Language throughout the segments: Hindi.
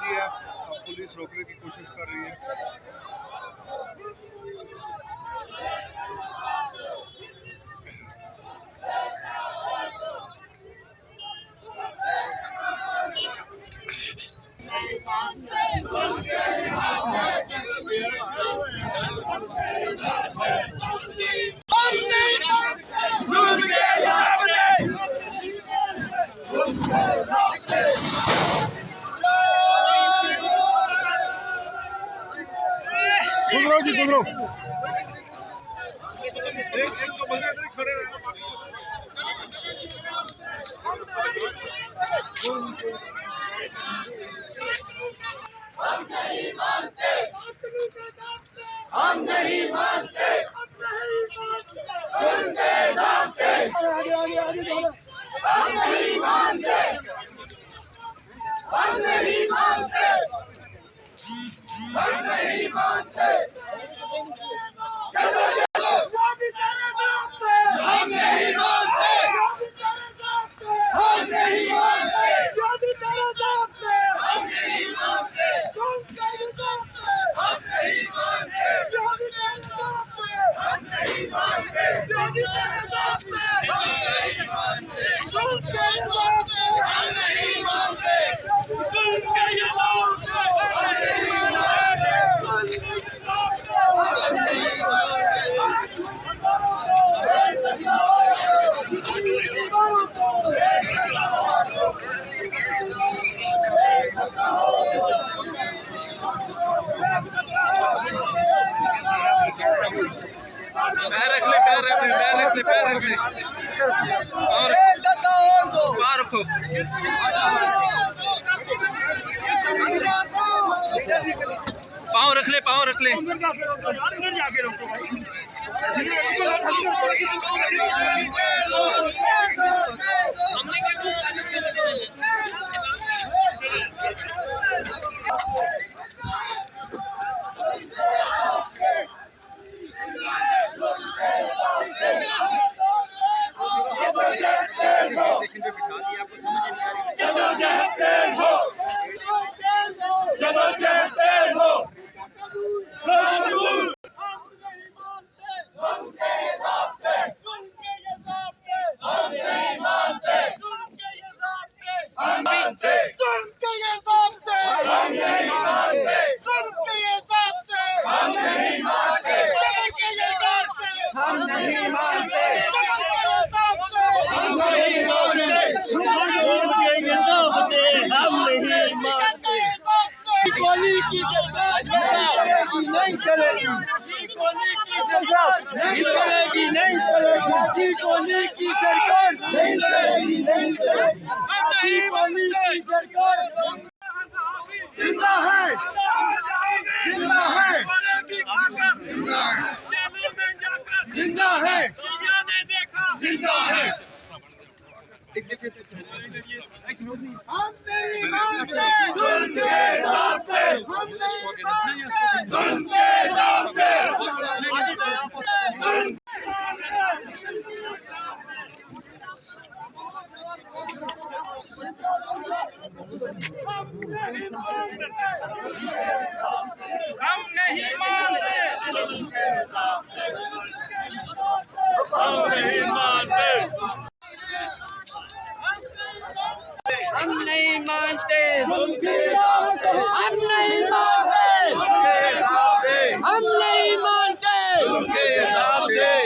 नारेबाजी है, पुलिस रोकने की कोशिश कर रही है। हम नहीं मानते, सुनते दामते, हम नहीं मानते, हम नहीं मानते, हम नहीं मानते, चलो चलो हम नहीं मानते, हम नहीं मानते, हम नहीं मानते, हम नहीं मानते, हम नहीं मानते, हम नहीं मानते, पाँव रख ले, पाँव रख ले। स्टेशन पे बिठा दिया, आपको समझ नहीं आ रही। चलो चाहते हो, चलो चाहते हो, गोली की सरकार नहीं चलेगी, नहीं चलेगी, नहीं चलेगी, गोली की सरकार नहीं चलेगी, नहीं चलेगी, गोली की सरकार जिंदा है, जिंदा है, जिंदा है, जिंदा है। हम नहीं मानते, सुनते दामते, हम नहीं मानते, सुनते दामते, हम नहीं मानते, हम नहीं मानते, हम नहीं मानते, हम हम नहीं मानते, हम नहीं मानते,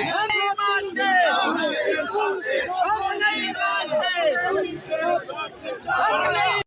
हम नहीं मानते, हम नहीं मानते, हम नहीं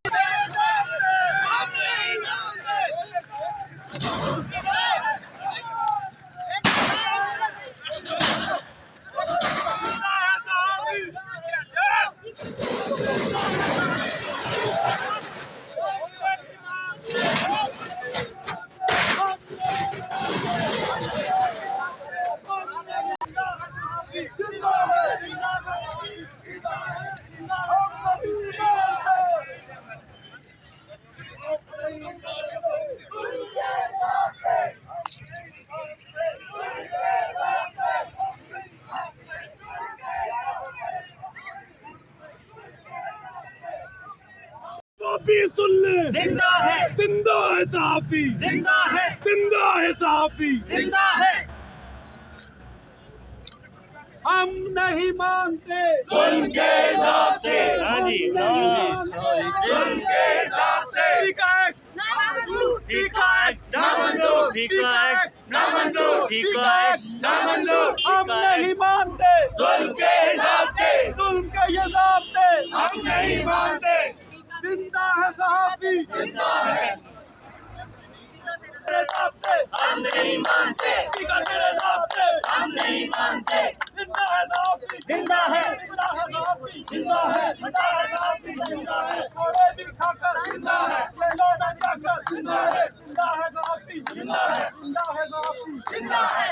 सहाफी, जिंदा है सहाफी। जिंदा है। हम नहीं मानते जुल्म के ज़ाब्ते, हम नहीं मानते जुल्म के ज़ाब्ते। हम नहीं मानते जुल्म के ज़ाब्ते, जुल्म के ये ज़ाब्ते। हम नहीं मानते। जिंदा है सहाफी, जिंदा है। तेरे ज़ाब्ते हम नहीं मानते। तेरे ज़ाब्ते हम नहीं मानते। जिंदा है सहाफी, जिंदा है। सहाफी, जिंदा है। सहाफी, जिंदा है। कोड़े भी खाकर जिंदा है, जेलों में जाकर जिंदा है। जिंदा है सहाफी, जिंदा है। सहाफी। जिंदा है।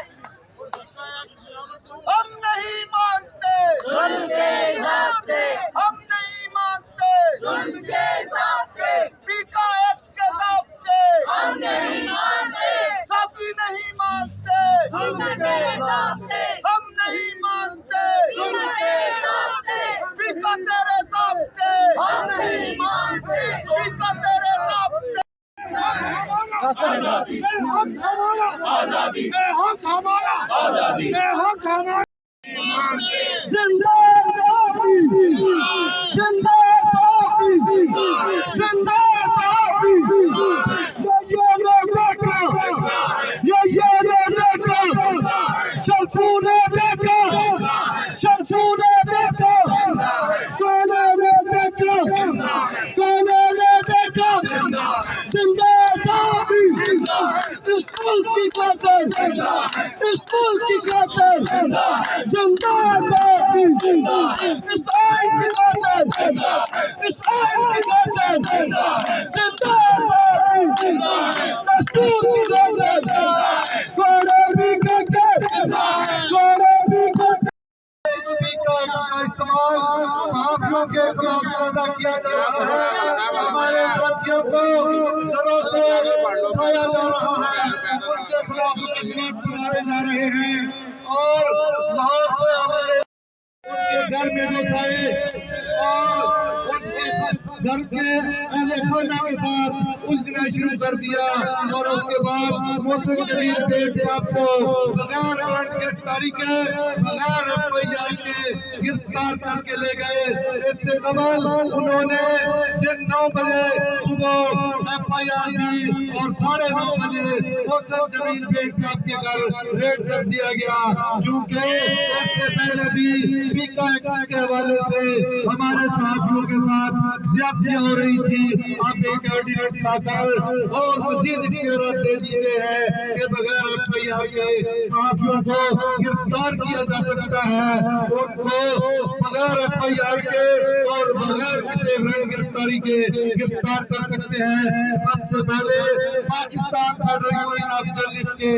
हम नहीं मानते जुल्म के ज़ाब्ते, हम नहीं मानते जुल्म के ज़ाब्ते। पीका एक्ट के ज़ाब्ते। हम नहीं मानते। सभी नहीं मानते जुल्म के ज़ाब्ते, हम नहीं मानते जुल्म के ज़ाब्ते। पीका तेरे ज़ाब्ते हम नहीं मानते। पीका तेरे ज़ाब्ते। आज़ादी, हक हमारा, आज़ादी, हक हमारा, आज़ादी। हक हमारा। जिंदा सहाफी, जिंदा सहाफी, जिंदा सहाफी। ये ने देखा, ये ने देखा, चरफू ने देखा, चरफू ने देखा, कोने ने देखा, कोने ने देखा। जिंदा सहाफी, इस मुल्क की खातिर, इस मुल्क की खातिर। जिंदा सहाफी, इस आइन की खातिर, इस आइन की खातिर। जिंदा सहाफी, दस्तूर की खातिर। कोड़े भी खातिर, कोड़े भी खातिर। का इस्तेमाल सहाफियों के खिलाफ ज्यादा किया जा रहा है। हमारे साथियों को घरों से उठाया जा रहा है, उनके खिलाफ मुकदमे बुलाए जा रहे हैं और लाहौर से हमारे उनके घर में घुसाए और उनके घर के अहले खाना के साथ उलझना शुरू कर दिया। और उसके बाद मोहसिन जमील बेग साहब को बगैर वारंट गिरफ्तारी के, बगैर एफआईआर के गिरफ्तार करके ले गए। इससे कबल उन्होंने दिन 9 बजे सुबह एफआईआर दी और 9:30 बजे मोहसिन जमील बेग साहब के घर रेड कर दिया गया, क्योंकि इससे पहले भी पीका एक्ट के हवाले से हमारे सहाफियों के साथ ज्यादतियां हो रही थी। आप एक ऑर्डिनेंस लाकर और मजीद इख्तियार दे दिए हैं कि बगैर एफआईआर के सहाफियों को गिरफ्तार किया जा सकता है, उनको बगैर एफआईआर के और बगैर किसी वारंट गिरफ्तारी के गिरफ्तार कर सकते हैं। सबसे पहले Pakistan federal union of journalist के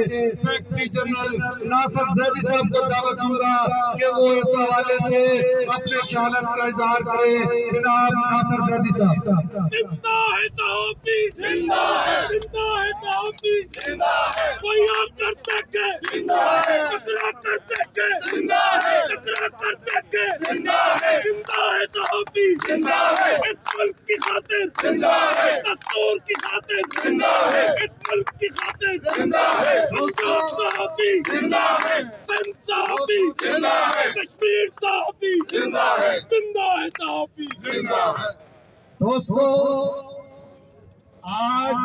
सेक्रेटरी जनरल नासिर जैदी साहब को दावत दूंगा कि वो इस हवाले से अपने ख्यालात का इजहार करें। जनाब नासिर जैदी साहब। जिंदा है सहाफी, जिंदा है सहाफी, जिंदा है। कोई और करते के जिंदा है। टकरा करते के जिंदा है। टकरा करते के जिंदा है। जिंदा है सहाफी, जिंदा है। इस मुल्क की खातिर, जिंदा है। दस्तूर की खातिर, जिंदा है। इस मुल्क की खातिर। जिंदा है। पंजाब सहाफी, जिंदा है। सिंध सहाफी, जिंदा है। कश्मीर सहाफी, जिंदा है। जिंदा है सहाफी। जिंदा है। दोस्तों, आज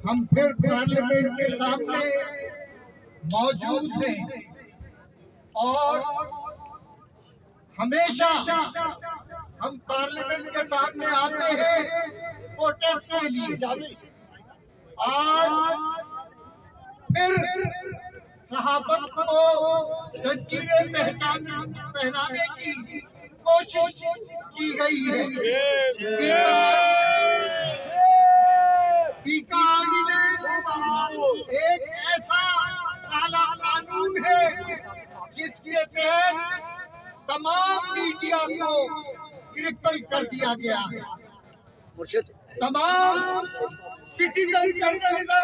हम फिर पार्लियामेंट के सामने मौजूद हैं और हमेशा हम पार्लियामेंट के सामने आते हैं प्रोटेस्ट के लिए। आज फिर सहाफत को जंजीरें पहनाने की कोशिश की गई है। पीका ऑर्डिनेंस एक ऐसा काला कानून है जिसके तहत तमाम मीडिया को गिरफ्तार कर दिया गया है। तमाम सिटीजन जर्नलिज्म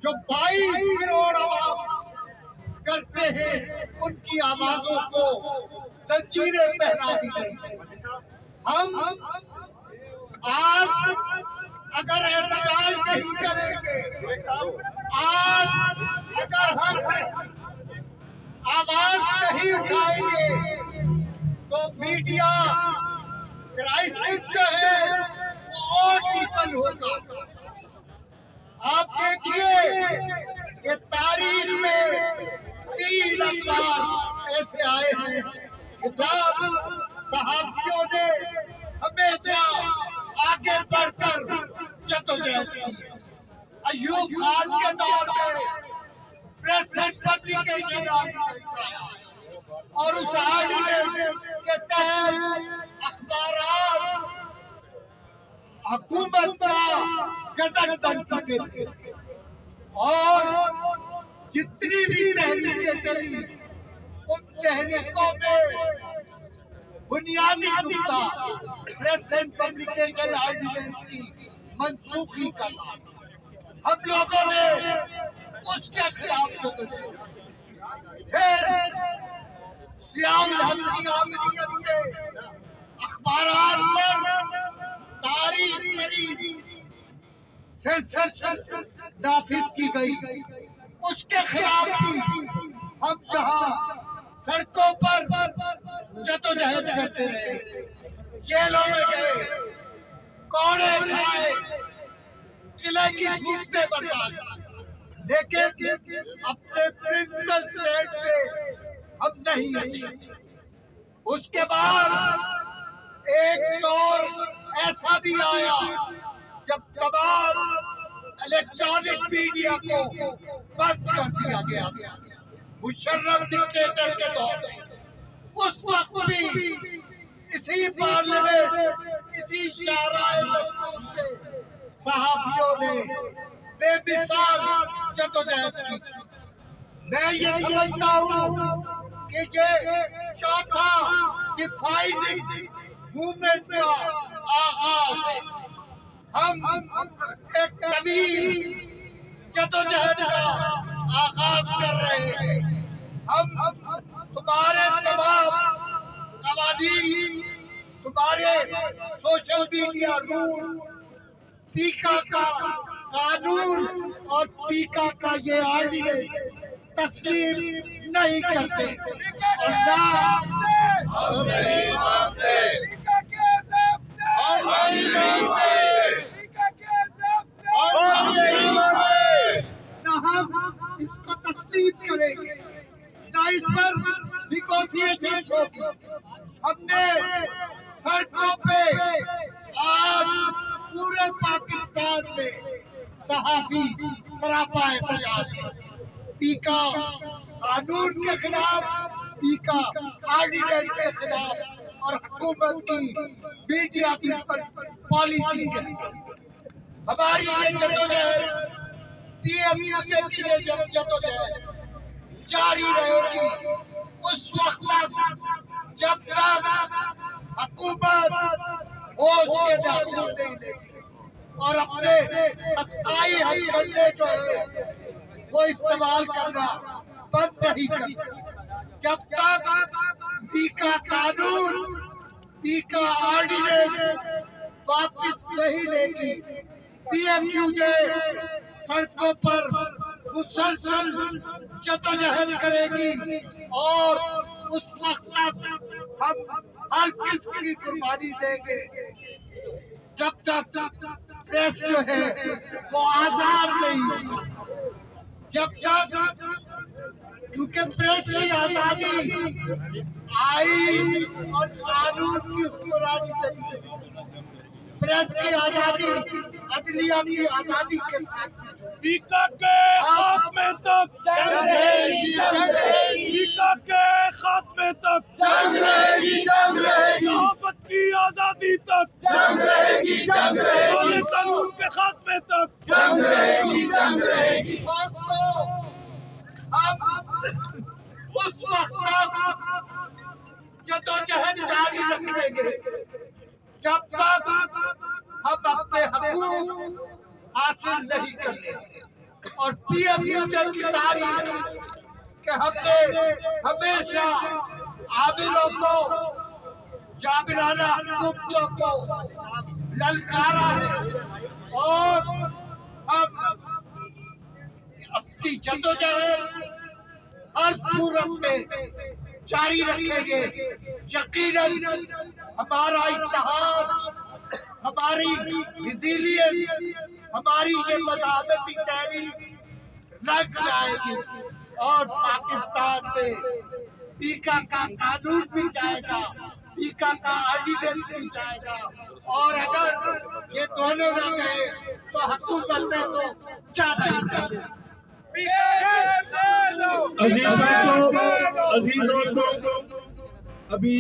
जो 22 करोड़ आवाज करते हैं, उनकी आवाजों को जंजीरें पहना दी गई। हम आज अगर एहतजाज नहीं करेंगे, आज अगर हम आवाज नहीं उठाएंगे तो मीडिया क्राइसिस जो है वो और डीपन होगा। आप देखिए कि तारीख में 3 अखबार ऐसे आए हैं कि जब सहाफियों ने हमेशा आगे बढ़कर जद्दोजहद की। अयूब खान के दौर में प्रेस एंड पब्लिकेशन ऑर्डिनेंस आया और उस ऑर्डिनेंस के तहत अखबार हुकूमत का गजट बन चुके थे और जितनी भी तहरीकें चली उन तहरीकों में बुनियादी नुकता प्रेस एंड पब्लिकेशन ऑर्डिनेंस की मनसूखी का था। हम लोगों ने उसके खिलाफ जद्दोजहद फिर सियाउल हक की आमरीयत में अखबारात पर तारीख करीब सेंसरशिप नाफिज की गई, उसके खिलाफ भी हम जहां सड़कों पर जद्दोजहद करते रहे, जेलों में गए, कोड़े खाए, किले की सूखते बर्दाश्त, लेकिन अपने प्रिंसिपल स्टैंड से हम नहीं हटे। उसके बाद एक दौर ऐसा भी आया जब तमाम इलेक्ट्रॉनिक मीडिया को बंद कर दिया गया। मुशर्रफ डिक्टेटर के दौर में उस वक्त भी इसी पार्लियामेंट, इसी शाहराए दस्तूर से सहाफियों ने बेमिसाल जद्दोजहद की। मैं ये समझता हूँ कि ये चौथा डिफाइनिंग मूवमेंट का आगाज है। हम एक तवील जद्दोजहद का आगाज कर रहे हैं। हम तुम्हारे तमाम कवानीन, तुम्हारे सोशल मीडिया रूल, पीका का कानून और पीका का ये ऑर्डिनेंस तस्लीम नहीं करते और ना हम इसको तस्लीम करेंगे, ना इस पर निगोशिएशन होगी। हमने सड़कों पे आज पूरे पाकिस्तान में सहाफी सरापा एहतजाज, पीका कानून के खिलाफ, पीका ऑर्डिनेंस के खिलाफ और हुकूमत की मीडिया की पॉलिसी के खिलाफ। हमारी ये जद्दोजहद PFUJ की ये जद्दोजहद जारी रहेगी उस वक्त तक जब तक हुकूमत होश के नाखून नहीं लेगी और अपने अस्थायी हथकंडे जो है वो इस्तेमाल करना बंद नहीं करती। जब तक पीका कानून, पीका ऑर्डिनेंस वापस नहीं लेगी, PFUJ सड़कों पर मुसलसल जद्दोजहद करेगी और उस वक्त तक हम हर किस्म की कुर्बानी देंगे जब तक प्रेस जो है वो आजाद नहीं होगी। जब तक, क्योंकि प्रेस की आजादी आईन और कानून की हुक्मरानी से निकली, प्रेस की आजादी अदलिया की आजादी के साथ पीका के खात्मे तक जंग रहेगी, जंग रहेगी। पीका के खात्मे तक जंग रहेगी, जंग रहेगी। सहाफत की आजादी तक जंग रहेगी, जंग रहेगी। कानून के खात्मे तक जंग रहेगी, जंग रहेगी। हम उस वक्त तक जद्दोजहद जारी रखेंगे जब तक हम अपने हकूक हासिल नहीं कर लेंगे। और PFUJ की तारीख कि हमने हमेशा आमिरों को, जाबिराना हुकूमतों को ललकारा है और हम अपनी जद्दोजहद हर सूरत में जारी रखेंगे। यकीनन हमारा इत्तेहाद, हमारी रिजिलियंस, हमारी ये मज़ाहमती तहरीक रंग लाएगी और पाकिस्तान में पीका का कानून भी जाएगा, पीका का ऑर्डिनेंस भी जाएगा। और अगर ये दोनों न गए तो हुकूमतें तो जाना ही चाहिए। अजीज दोस्तों, अभी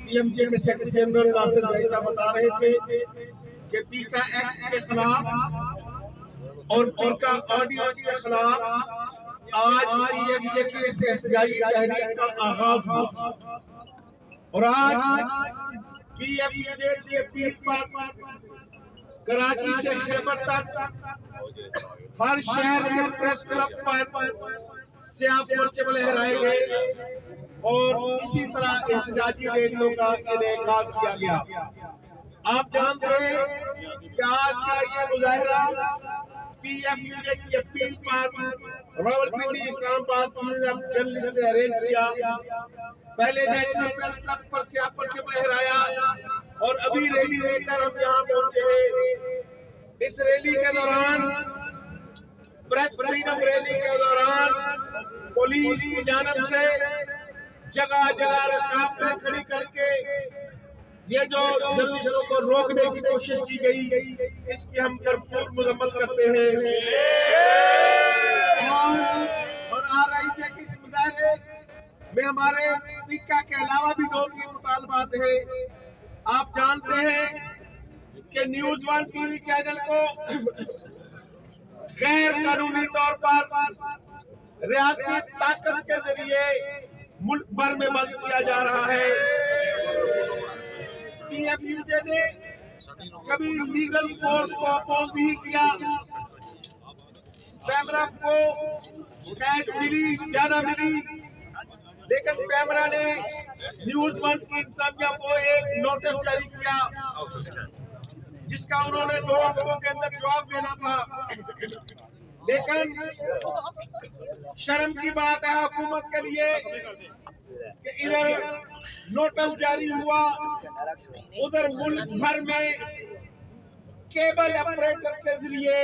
पीएमजे में सेक्रेटरी जनरल नासिर भाई साहब बता रहे थे कि पीका एक्ट के खिलाफ और पीका ऑर्डिनेंस के खिलाफ आज पीएमजे की इस एहतजाजी तहरीक का आगाज हुआ और आज पीएमजे की अपील पर कराची से खैबर तक हर शहर के प्रेस क्लब पर स्याह पर्चे लहराए गए और इसी तरह एहतजाजी रैलियों का इनेकाद किया गया। आप जानते हैं कि आज का ये मुजाहिरा पीएमजे की अपील पर रावलपिंडी इस्लामाबाद जर्नलिस्ट ने अरेंज किया। पहले नेशनल प्रेस क्लब पर स्याह पर्चे लहराया और अभी रैली लेकर हम यहाँ पहुंचे हैं। इस रैली के दौरान, प्रेस फ्रीडम रैली के दौरान पुलिस की जानब से जगह जगह रकाबें खड़ी करके ये जो जर्नलिस्टों को रोकने की कोशिश की गई, इसकी हम भरपूर मजम्मत करते हैं। और आ रही है कि इस मुजाहरे में हमारे पीका के अलावा भी 2-3 मुतालबात है। आप जानते हैं कि न्यूज़ 1 टीवी चैनल को गैर कानूनी तौर पर रियासती ताकत के जरिए मुल्क भर में बंद किया जा रहा है। पीएमजे ने कभी लीगल फोर्स को अपोज नहीं किया। कैमरा को कैश मिली या न मिली, लेकिन कैमरा ने न्यूज़ 1 की इंतजामिया को एक नोटिस जारी किया जिसका उन्होंने 2 हफ्तों के अंदर जवाब देना था। लेकिन शर्म की बात है हुकूमत के लिए कि इधर नोटिस जारी हुआ, उधर मुल्क भर में केबल ऑपरेटर के जरिए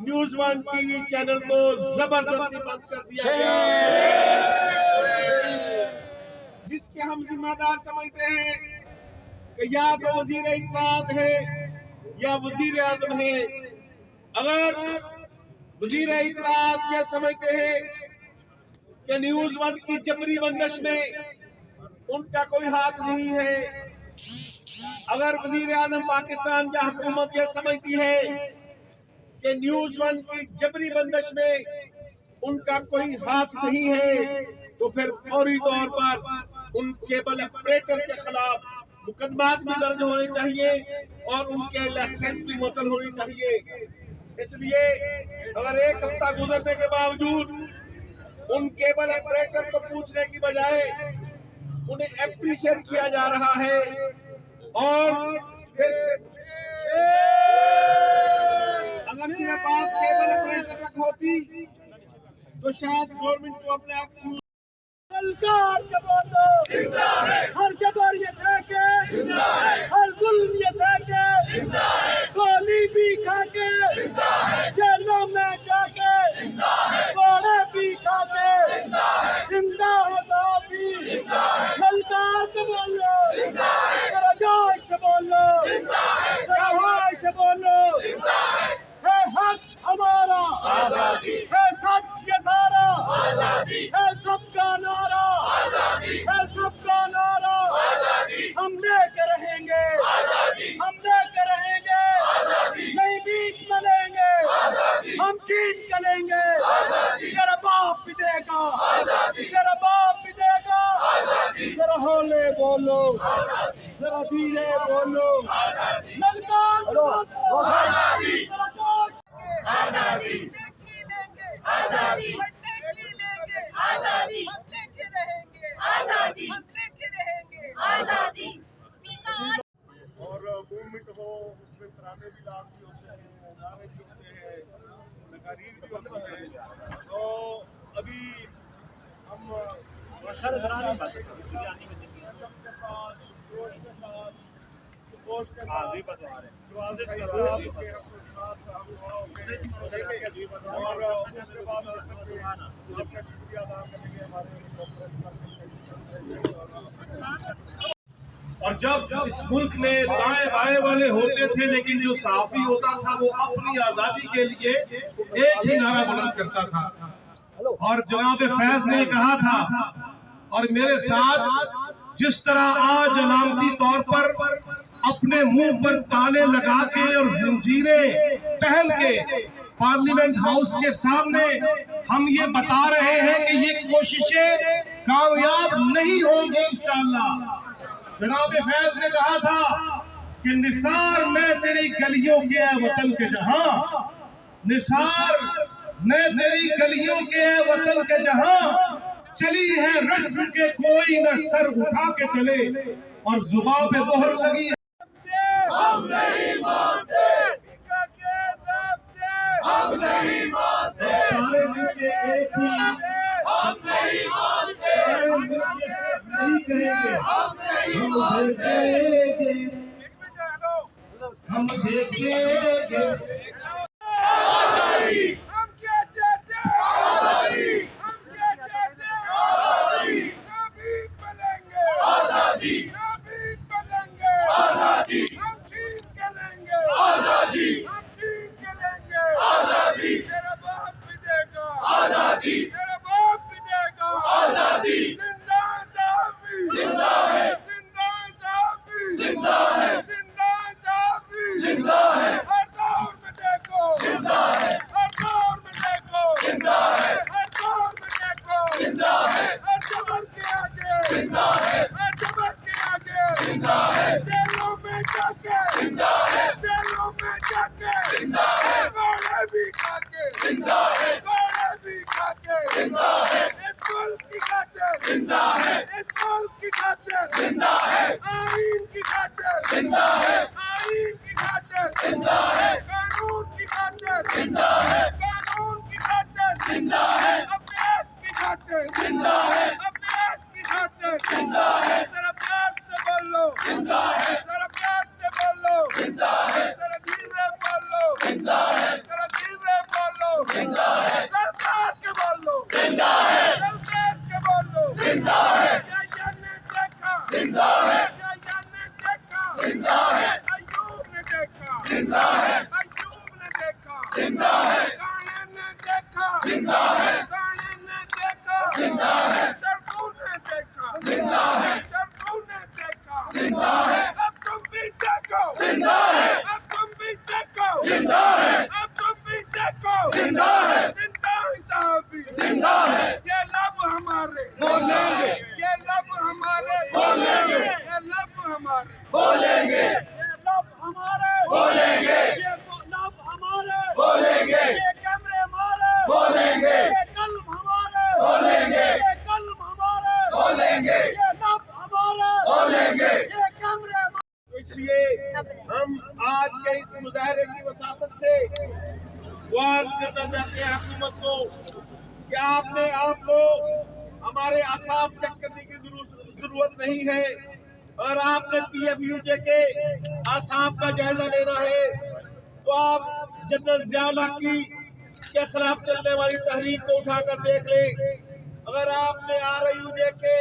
न्यूज़ 1 टीवी चैनल को जबरदस्ती बंद कर दिया गया, जिसके हम जिम्मेदार समझते हैं कि या तो वजीर इत्तलात है या वजीर आजम है। अगर वजीर इत्तलात ये समझते हैं कि न्यूज़ 1 की जबरी बंदिश में उनका कोई हाथ नहीं है, अगर वजीर आजम पाकिस्तान या हुकूमत ये समझती है कि न्यूज़ 1 की जबरी बंदिश में उनका कोई हाथ नहीं है, तो फिर फौरी तौर पर उन केबल ऑपरेटर के खिलाफ मुकदमात भी दर्ज होने चाहिए और उनके लाइसेंस भी मुअत्तल होनी चाहिए। इसलिए अगर 1 हफ्ता गुजरने के बावजूद उन केबल ऑपरेटर को पूछने की बजाय उन्हें एप्रिशिएट किया जा रहा है और अगर ये बात केबल ऑपरेटर तक होती तो शायद गवर्नमेंट को अपने आप सरकार के बोलो हर जबर ये फेंके, हर जुल्म ये फेंके, गोली भी खा के जेलों में जाके कोड़े भी खा के जिंदा होता भी सरकार के बोलो, जरा जोर से बोलो, जरा हाय से बोलो। है हक हमारा, है सत्य सारा, है सबका नारा, है सबका नारा। हम लेके रहेंगे, हम लेके रहेंगे, नहीं बीच मनेंगे, हम जीत चलेंगे। तेरा बाप भी देगा, तेरा बाप भी देगा। जरा हौले बोलो, जरा धीरे बोलो। आजादी आजादी आजादी हम लेके रहेंगे, आजादी हम लेके रहेंगे, आजादी। और मूवमेंट हो, उसमें तराने भी और जब इस मुल्क में दाएं बाएं वाले होते थे, लेकिन जो सहाफी होता था वो अपनी आजादी के लिए एक ही नारा बुलंद करता था। और जनाब फैज ने कहा था, और मेरे साथ जिस तरह आज अलामती तौर पर अपने मुंह पर ताले लगा के और जंजीरें पहन के पार्लियामेंट हाउस के सामने हम ये बता रहे हैं कि ये कोशिशें कामयाब नहीं होंगी इंशाअल्लाह। जनाब फैज ने कहा था कि निसार मैं तेरी गलियों के वतन के जहां, निसार मैं तेरी गलियों के वतन के जहां, चली है रस्म के कोई न सर उठा के चले, और जुबान पे मोहर लगी है। हम नहीं मानते, हम नहीं मानते, सारे मिलके एक ही हम नहीं मानते, नहीं करेंगे, हम नहीं हम देखेंगे। आजादी, हम क्या चाहते हैं? आजादी, हम क्या चाहते हैं? आजादी, कभी पलेंगे, आजादी, कभी पलेंगे, आजादी, हम छीन के लेंगे, आजादी, हम छीन के लेंगे, आजादी, तेरा बाप भी देगा, आजादी, तेरा बाप भी देगा, आजादी, जिंदा साहबी, जिंदा है, जिंदा साहबी, जिंदा है, जिंदा साहबी, जिंदा है, हर दौर में देखो, जिंदा है, हर दौर में देखो, जिंदा है, हर दौर में देखो, जिंदा है, हर जबर के आगे, जिंदा है, हर जबर के आगे, जिंदा है, जेलों में जाके, जिंदा है, जेलों में जाके, जिंदा है, गोले भी खाके, जिंदा है, गोले भी खाके, जिंदा है, इस मुल्क की खातिर, जिंदा है, इस मुल्क की खातिर, जिंदा है, आईन की खातिर, जिंदा है, आईन की खातिर, जिंदा है, कानून की खातिर, जिंदा है, कानून की खातिर, जिंदा है, अपने हक की खातिर, जिंदा है, अपने हक की खातिर, जिंदा है, जरा प्यार से बोलो, जिंदा है, जरा प्यार से बोलो, जिंदा है, जरा धीरे बोलो, जिंदा है, जरा धीरे बोलो, जिंदा है, सरकार के बोलो, जिंदा है, सरकार के बोलो, जिंदा है, क्या ने देखा, जिंदा है, क्या ने देखा, जिंदा है, अयूब ने देखा, जिंदा है, अयूब ने देखा, जिंदा है, काने ने देखा, जिंदा है, काने ने देखा, जिंदा है, शरफू ने देखा, जिंदा है, शरफू ने देखा, जिंदा है, अब तुम भी देखो, जिंदा है, अब तुम भी देखो, जिंदा है, अब तुम भी देखो, जिंदा है, जिंदा साहबी, जिंदा है, ये लब हमारे बोलेंगे, ये लब हमारे बोलेंगे, ये लब हमारे बोलेंगे, ये लब हमारे बोलेंगे, ये लब हमारे बोलेंगे, ये कैमरे हमारे बोलेंगे, ये कल्म हमारे बोलेंगे, ये कल्म हमारे बोलेंगे, ये लब हमारे बोलेंगे, ये कैमरे हमारे। इसलिए हम आज के इस मुजाहरे की वसाफत से वार्न करना चाहते हैं हुकूमत को कि आपने आपको हमारे असाब चेक करने की जरूरत नहीं है, और आपने PFUJ के असाब का जायजा लेना है तो आप जनरल ज़ियाउल हक के खिलाफ चलने वाली तहरीक को उठाकर देख लें। अगर आपने RIUJ के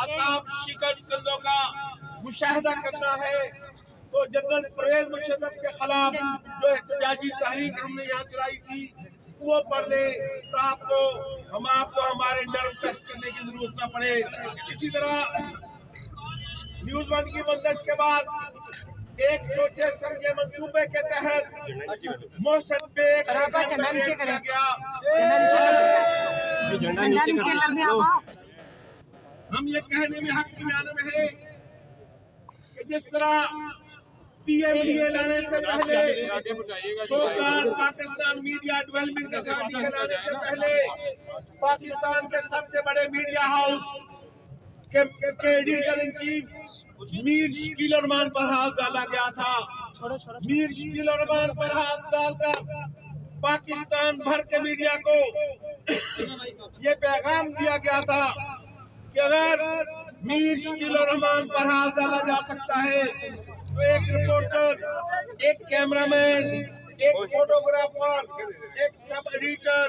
असाब शिकंजों का मुशाहिदा करना है तो जनरल परवेज मुशर्रफ के खिलाफ जो एहतजाजी तहरीक हमने यहाँ चलाई थी वो पढ़ ले, तो हम आपको हमारे नर्व टेस्ट करने की जरूरत न पड़े। इसी तरह न्यूज वन की बंदिश के बाद एक सोचे समझे मंसूबे के तहत मोहसिन पे किया गया। हम ये कहने में हक में है कि जिस तरह PMDA लाने से पहले, सोकाल पाकिस्तान मीडिया डेवलपमेंट अथॉरिटी के लाने से पहले पाकिस्तान के सबसे बड़े मीडिया हाउस के editor in chief Mir Shakeel Rahman पर हाथ डाला गया था। मीर शकील रहमान पर हाथ डालकर पाकिस्तान भर के मीडिया को ये पैगाम दिया गया था कि अगर मीर शकील रहमान पर हाथ डाला जा सकता है तो एक रिपोर्टर, एक कैमरामैन, एक फोटोग्राफर, एक सब एडिटर,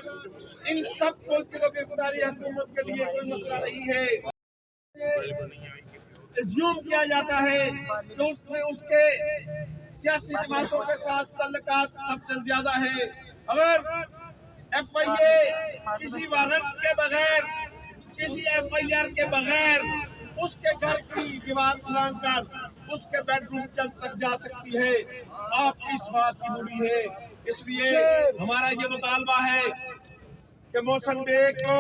इन सब को गिरफ्तारी हुकूमत के लिए कोई मसला नहीं है। एज्यूम किया जाता है कि उसमें उसके सियासी जमातों के साथ तल्लुकात सबसे ज्यादा है। अगर FIA किसी वारंट के बगैर, किसी FIR के बगैर उसके घर की दीवार लांग कर उसके बेडरूम तक जा सकती है, आप इस बात की बुरी है। इसलिए हमारा ये मुतालबा है कि मोहसिन बेग को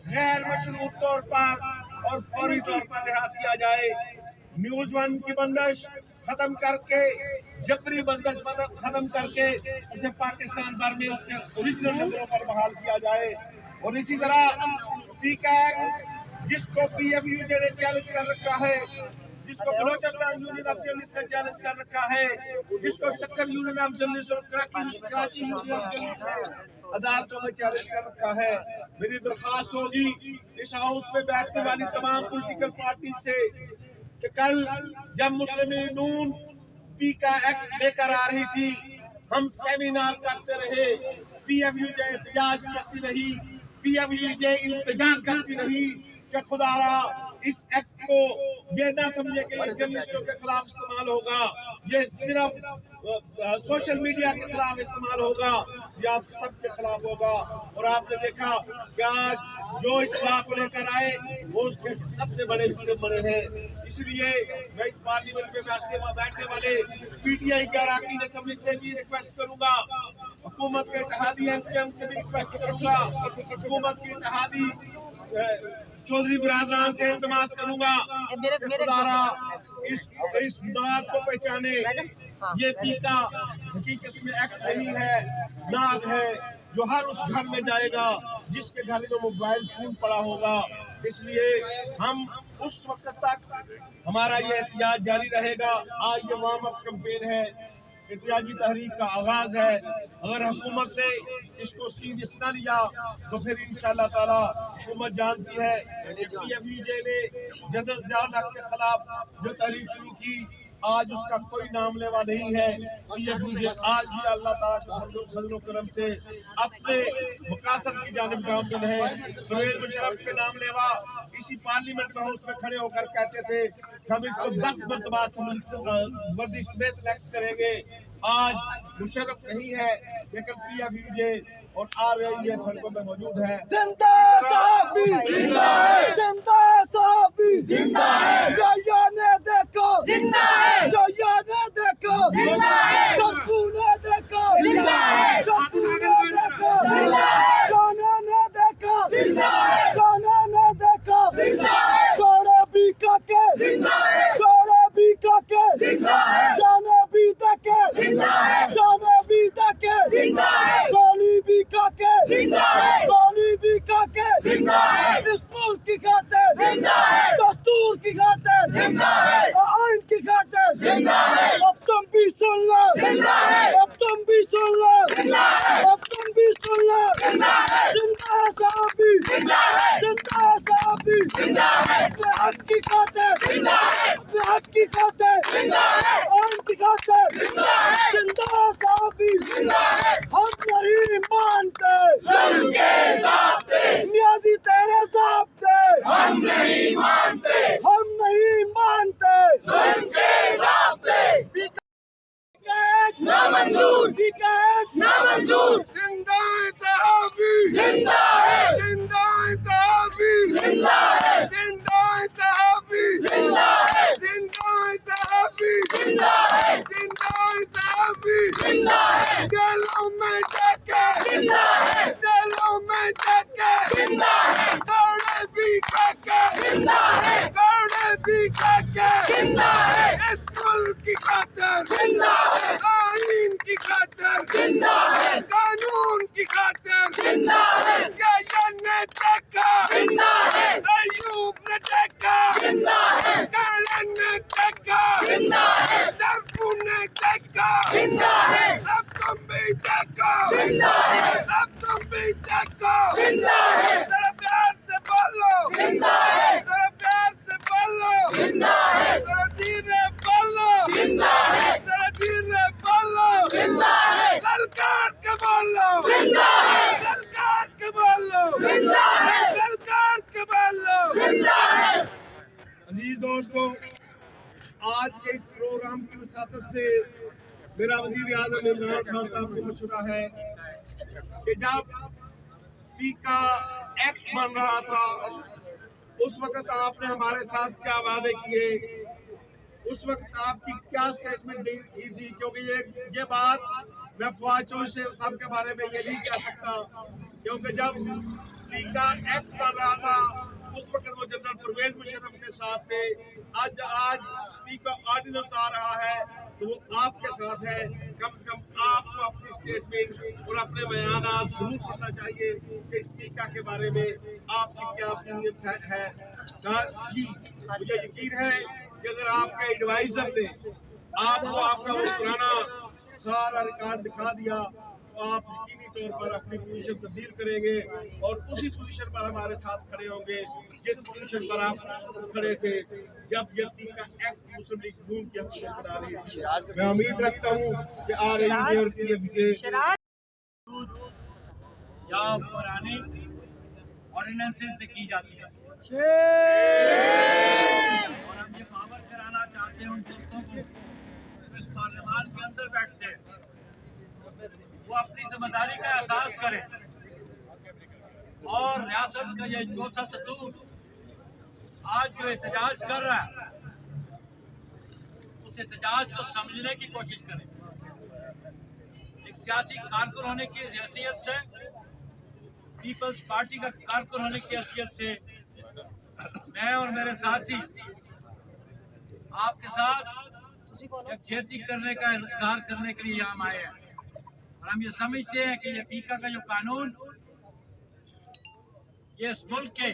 गैर मशरूत तौर पर और फौरी तौर पर रिहा किया जाए। न्यूज़ 1 की बंदिश खत्म करके, जबरी बंदिश खत्म करके उसे पाकिस्तान भर में उसके ओरिजिनल नंबरों पर बहाल किया जाए। और इसी तरह PCAC जिसको PFUJ ने चैलेंज कर रखा है, जिसको बलोचिस्तान यूनियन ऑफ जर्नलिस्ट ने चैलेंज कर रखा है, जिसको सक्कर यूनियन ऑफ जर्नलिस्ट और कराची यूनियन ऑफ जर्नलिस्ट ने अदालतों में चैलेंज कर रखा है। मेरी दरख्वास्त होगी इस हाउस में बैठने वाली तमाम पॉलिटिकल पार्टी से कि कल जब मुस्लिम नून पी का एक्ट लेकर आ रही थी, हम सेमिनार करते रहे, PFUJ एहतजाज करती रही, PFUJ इंतजार करती रही कि खुदारा इस एक्ट को ये ना समझे कि ये जर्नलिस्टों के खिलाफ इस्तेमाल होगा, ये सिर्फ सोशल मीडिया के खिलाफ इस्तेमाल होगा, या आप सबके खिलाफ होगा। और आपने देखा कि आज जो इस बात को लेकर आए वो उसके सबसे बड़े विक्टिम बने हैं। इसलिए मैं इस पार्लियामेंट में बैठने वाले PTI के अरकान असेंबली से भी रिक्वेस्ट करूंगा, हुकूमत के इत्तेहादी MKM से भी रिक्वेस्ट करूंगा, हुकूमत की इत्तेहादी चौधरी बिरादरान से इल्तमास करूंगा खुदारा इस नाद को पहचाने। ये पीका हकीकत में एक्ट नहीं है, नाद है जो हर उस घर में जाएगा जिसके घर में मोबाइल फोन पड़ा होगा। इसलिए हम उस वक्त तक हमारा ये एहतियात जारी रहेगा। आज ये वार्म अप कैंपेन है, एहतियाजी तहरीक का आगाज है। अगर हुकूमत ने इसको सीरियस न लिया तो फिर इंशाअल्लाह ताला हुकूमत जानती है PFUJ ने जनरल ज़ियाउल हक के खिलाफ जो तहरीक शुरू की, आज उसका कोई नाम लेवा नहीं है। PFUJ आज भी अल्लाह ताला के फजल करम से अपने मकासद की जानिब गामजन है। परवेज मुशर्रफ के नाम लेवा इसी पार्लियामेंट में हाउस में खड़े होकर कहते थे हम इसको 10 मरतबा वर्दी समेत इलेक्ट करेंगे। आज मुशर्रफ नहीं है, लेकिन PFUJ और RAI सड़कों में मौजूद है। जिंदा साफी, जिंदा साफी, जिंदा है। जो ने देखो जिंदा है, जो ने देखो जिंदा है, सबको ने देखो जिंदा है, सबको ने देखो जिंदा है, कोने ने देखो जिंदा है, कोने ने देखो जिंदा है, कोड़े भी काके जिंदा है, कोड़े भी काके जिंदा है, जाने भी देखे जिंदा है, जाने भी देखे जिंदा है, गोली भी काके जिंदा है, गोली भी काके जिंदा है, इस मुल्क की खातिर जिंदा है, दस्तूर की खातिर जिंदा है, आइन की खातिर जिंदा है। अब तुम भी सुन लो जिंदा है, अब तुम भी सुन लो जिंदा है, अब तुम भी सुन लो जिंदा है, जिंदा साहबी जिंदा है, जिंदा साहबी जिंदा है, अपने हक की खातिर जिंदा है, अपने हक की खातिर जिंदा है, आइन की खातिर जिंदा है, जिंदा साहबी जिंदा है। हम नहीं मानते जुल्म के ज़ाब्ते, नियाज़ी तेरे ज़ाब्ते हम नहीं मानते, हम नहीं मानते जुल्म के ज़ाब्ते। ना मंजूर, ना मंजूर। जिंदा है साहबी, जिंदा है, जिंदा है साहबी, जिंदा है, जिंदा है साहबी, जिंदा है, जिंदा है साहबी, जिंदा है, जिंदा है साहबी, जिंदा है, जेलों में जाके जिंदा है, जेलों में जाके जिंदा है, कौड़े भी काके जिंदा है, कौड़े भी काके जिंदा है, इस मुल्क की खातिर जिंदा है, आइन की खातिर जिंदा है, कानून की खातिर जिंदा है, या ने देखा जिंदा है, अयूब ने देखा जिंदा है, करण ने देखा जिंदा है, सरफू ने देखा जिंदा है, अब तुम भी देखो जिंदा है, अब तुम भी देखो जिंदा है, जरा प्यार से बोलो जिंदा है, सरकार के बोलो, सरकार के बोलो। अजीज दोस्तों, आज के इस प्रोग्राम की वसातत से मेरा वजीर आज़म इमरान खान साहब को मशवरा है कि जब पीका एक्ट बन रहा था उस वक्त आपने हमारे साथ क्या वादे किए, उस वक्त आपकी क्या स्टेटमेंट दी थी, क्योंकि ये बात मैं फवाद चौधरी से सबके बारे में ये नहीं कह सकता, क्योंकि जब पीका एक्ट बन रहा था उस वक्त वो जनरल परवेज मुशर्रफ के साथ थे। आज पीका ऑर्डिनेंस आ रहा है तो वो आपके साथ है। कम से कम आपको अपनी स्टेटमेंट और अपने बयानात जरूर पढ़ना चाहिए कि इस पीका के बारे में आपकी क्या ओपिनियन है। मुझे यकीन है कि अगर आपके एडवाइजर ने आपको आपका वो पुराना सारा रिकॉर्ड दिखा दिया तो आप यकीनी तौर पर अपनी पोजीशन तब्दील करेंगे और उसी पोजीशन पर हमारे साथ खड़े होंगे जिस पोजीशन पर आप खड़े थे जब ये पीका एक्ट मुस्लिम लीग नून की हुकूमत बना रही थी। मैं उम्मीद रखता हूँ कि आ रही है विजय या पुराने ऑर्डिनेंसेस से की जाती है और हम ये पावर कराना चाहते हैं उन दोस्तों को इस पार्लियामान के अंदर बैठते हैं, वो अपनी जिम्मेदारी का एहसास करें और रियासत का ये चौथा सतून आज जो एहतजाज कर रहा है उस एहतजाज को समझने की कोशिश करें। एक सियासी कारकुन होने की हैसियत से, पीपल्स पार्टी का कारकुन होने की हैसियत से मैं और मेरे साथी आपके साथ यकजहती करने का इज़हार करने के लिए यहाँ आए हैं और हम ये समझते हैं कि ये पीका का जो कानून ये इस मुल्क के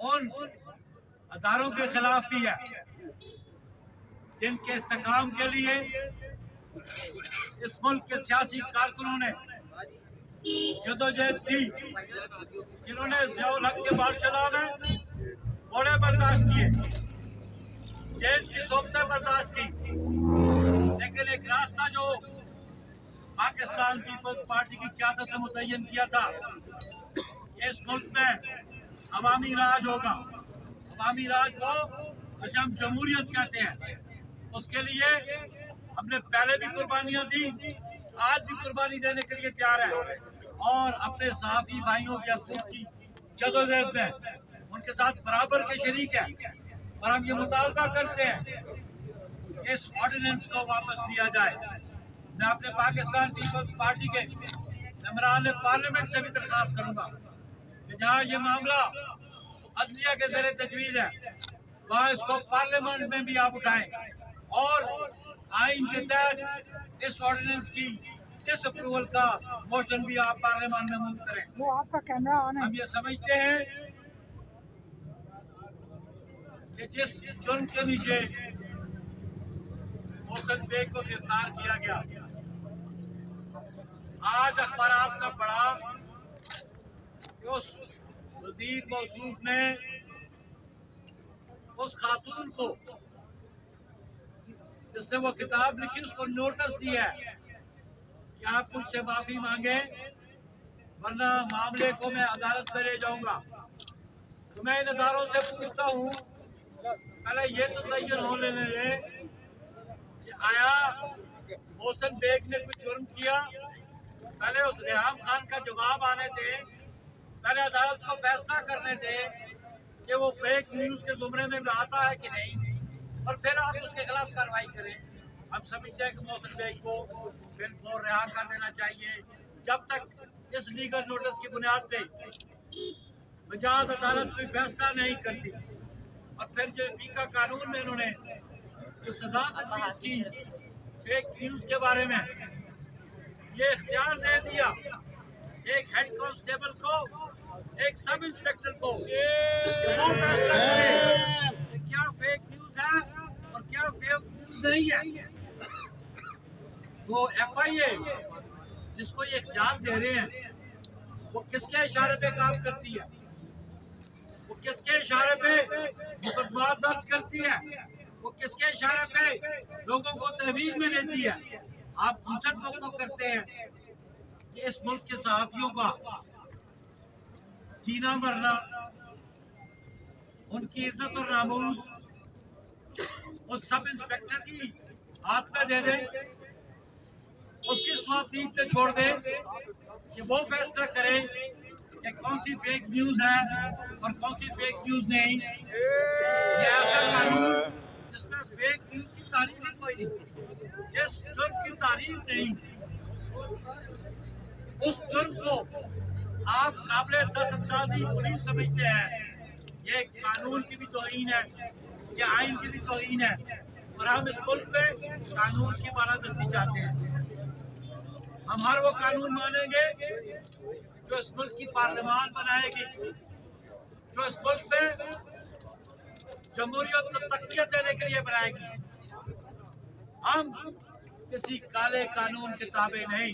उन अदारों के खिलाफ भी है जिनके इस्तेकाम के लिए इस मुल्क के सियासी कारकुनों ने जदोजहद की, जिन्होंने ज़ियाउल हक के बादशाह में बड़े बर्दाश्त किए, जेल की सोबतें बर्दाश्त की, लेकिन एक रास्ता जो पाकिस्तान पीपल्स पार्टी की क़यादत ने मुतय्यन किया था, इस मुल्क में अवामी राज होगा। अवामी राज को जिसे हम जमहूरियत कहते हैं, उसके लिए हमने पहले भी कुर्बानियां दी, आज भी कुर्बानी देने के लिए तैयार है और अपने सहाफ़ी भाइयों के अफसोस की जदोजहद में उनके साथ बराबर के शरीक है और हम ये मुतालबा करते हैं इस ऑर्डिनेंस को वापस लिया जाए। मैं अपने पाकिस्तान पीपल्स पार्टी के मेंबरान पार्लियामेंट से भी दरख्वास्त करूंगा कि जहाँ ये मामला अदलिया के ज़रिए तजवीज़ है वहाँ इसको पार्लियामेंट में भी आप उठाएं और आइन के तहत इस ऑर्डिनेंस की इस अप्रूवल का मोशन भी आप पार्लियामेंट में मूव करें। वो आपका कैमरा ऑन है। हम ये समझते हैं कि जिस जुर्म के नीचे मोहसिन बेग को गिरफ्तार किया गया, आज अखबारात में पढ़ा कि उस वजीर मौसूफ ने उस खातून को जिसने वो किताब लिखी उसको नोटिस दिया है कि आप मुझसे माफी मांगे वरना मामले को मैं अदालत में ले जाऊंगा। तो मैं इन अदारों से पूछता हूँ, पहले ये तो तय्यन हो लेने दें कि आया मोहसिन बेग ने कोई जुर्म किया, पहले उस रेहाम खान का जवाब आने थे, पहले अदालत को फैसला करने थे कि वो फेक न्यूज के जुमरे में आता है कि नहीं, और फिर आप उसके खिलाफ कार्रवाई करें। हम समझते हैं कि मोहसिन बेग को बिल्कुल रिहा कर देना चाहिए जब तक इस लीगल नोटिस की बुनियाद पे बजाज अदालत कोई फैसला नहीं करती। और फिर जो पीका कानून में इन्होंने जो सजा तजवीज़ की फेक न्यूज के बारे में, ये इख्तियार दे दिया एक हेड कांस्टेबल को, एक सब इंस्पेक्टर को, वो फैसला करे कि क्या फेक न्यूज है और क्या फेक न्यूज नहीं है। तो FIA जिसको ये इख्तियार दे रहे हैं वो किसके इशारे पे काम करती है, वो किसके इशारे पे मुकदमा दर्ज करती है, वो किसके इशारे पे लोगों को तहवील में लेती है। आप उनसे तो करते हैं कि इस मुल्क के सहाफियों का जीना मरना, उनकी इज्जत और नामूस उस सब इंस्पेक्टर की हाथ में दे दे, उसकी स्वाबदीद पे छोड़ दे कि वो फैसला करे कि कौन सी फेक न्यूज है और कौन सी फेक न्यूज नहीं। ये ऐसा कानून जिसमें फेक न्यूज की तारीफ ही कोई नहीं, जिस जुर्म की तारीफ नहीं, उस जुर्म को आप काबिले दस्तअंदाजी पुलिस समझते हैं। ये कानून की भी तौहीन है, ये आइन की भी तौहीन है, और हम इस मुल्क में कानून की बालादस्ती चाहते हैं। हम हर वो कानून मानेंगे जो इस मुल्क की पार्लियामान बनाएगी, जो इस मुल्क में जमहूरियत को तक़वियत देने के लिए बनाएगी। हम किसी काले कानून के ताबे नहीं।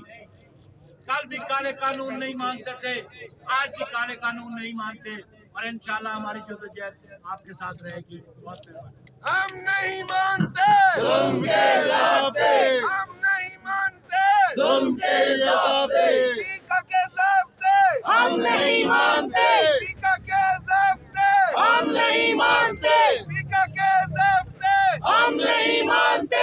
कल भी काले कानून नहीं मानते थे, आज भी काले कानून नहीं मानते, और इंशाल्लाह हमारी जद्दोजहद आपके साथ रहेगी। बहुत हम नहीं मानते जुल्म के ज़ाब्ते, हम नहीं मानते जुल्म के ज़ाब्ते, पीका के ज़ाब्ते हम नहीं मानते, पीका के ज़ाब्ते हम नहीं मानते, पीका के ज़ाब्ते हम नहीं मानते।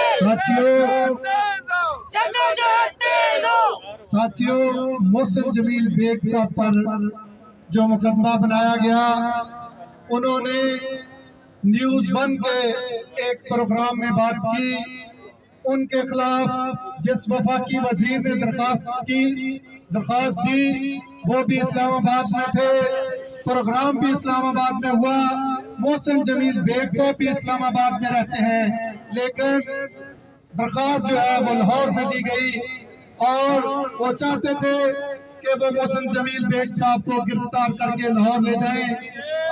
साथियों, मोहसिन जमील बेग साहब पर जो मुकदमा बनाया गया, उन्होंने न्यूज़ 1 के एक प्रोग्राम में बात की। उनके खिलाफ जिस वफाकी वजीर ने दरखास्त दी, वो भी इस्लामाबाद में थे, प्रोग्राम भी इस्लामाबाद में हुआ। मोहसिन जमील बेग साहब भी इस्लामाबाद में रहते हैं, लेकिन दरखास्त जो है वो लाहौर में दी गई, और वो चाहते थे कि वो मोहसिन जमील बेग साहब को गिरफ्तार करके लाहौर ले जाएं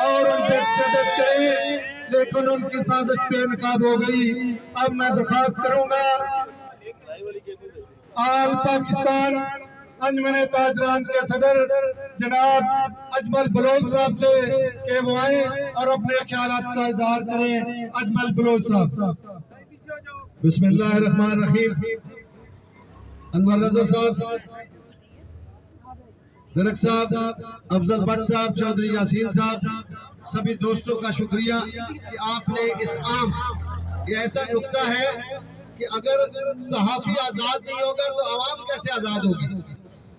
और उन पर तशद्दुद करें, लेकिन उनकी साजिश बेनकाब हो गई। अब मैं दरखास्त करूंगा आल पाकिस्तान अंजमन ताजरान के सदर जनाब अजमल बलोच साहब से कि वो आए और अपने ख्यालात का इजहार करें। अजमल बलोच साहब। बिस्मिल्लाहिर्रहमानिर्रहीम। अनवर रजा साहब, दरक साहब, अफजल भट्ट साहब, चौधरी यासीन साहब, सभी दोस्तों का शुक्रिया कि आपने इस आम, ये ऐसा नुक्ता है कि अगर सहाफी आजाद नहीं होगा तो आवाम कैसे आजाद होगी,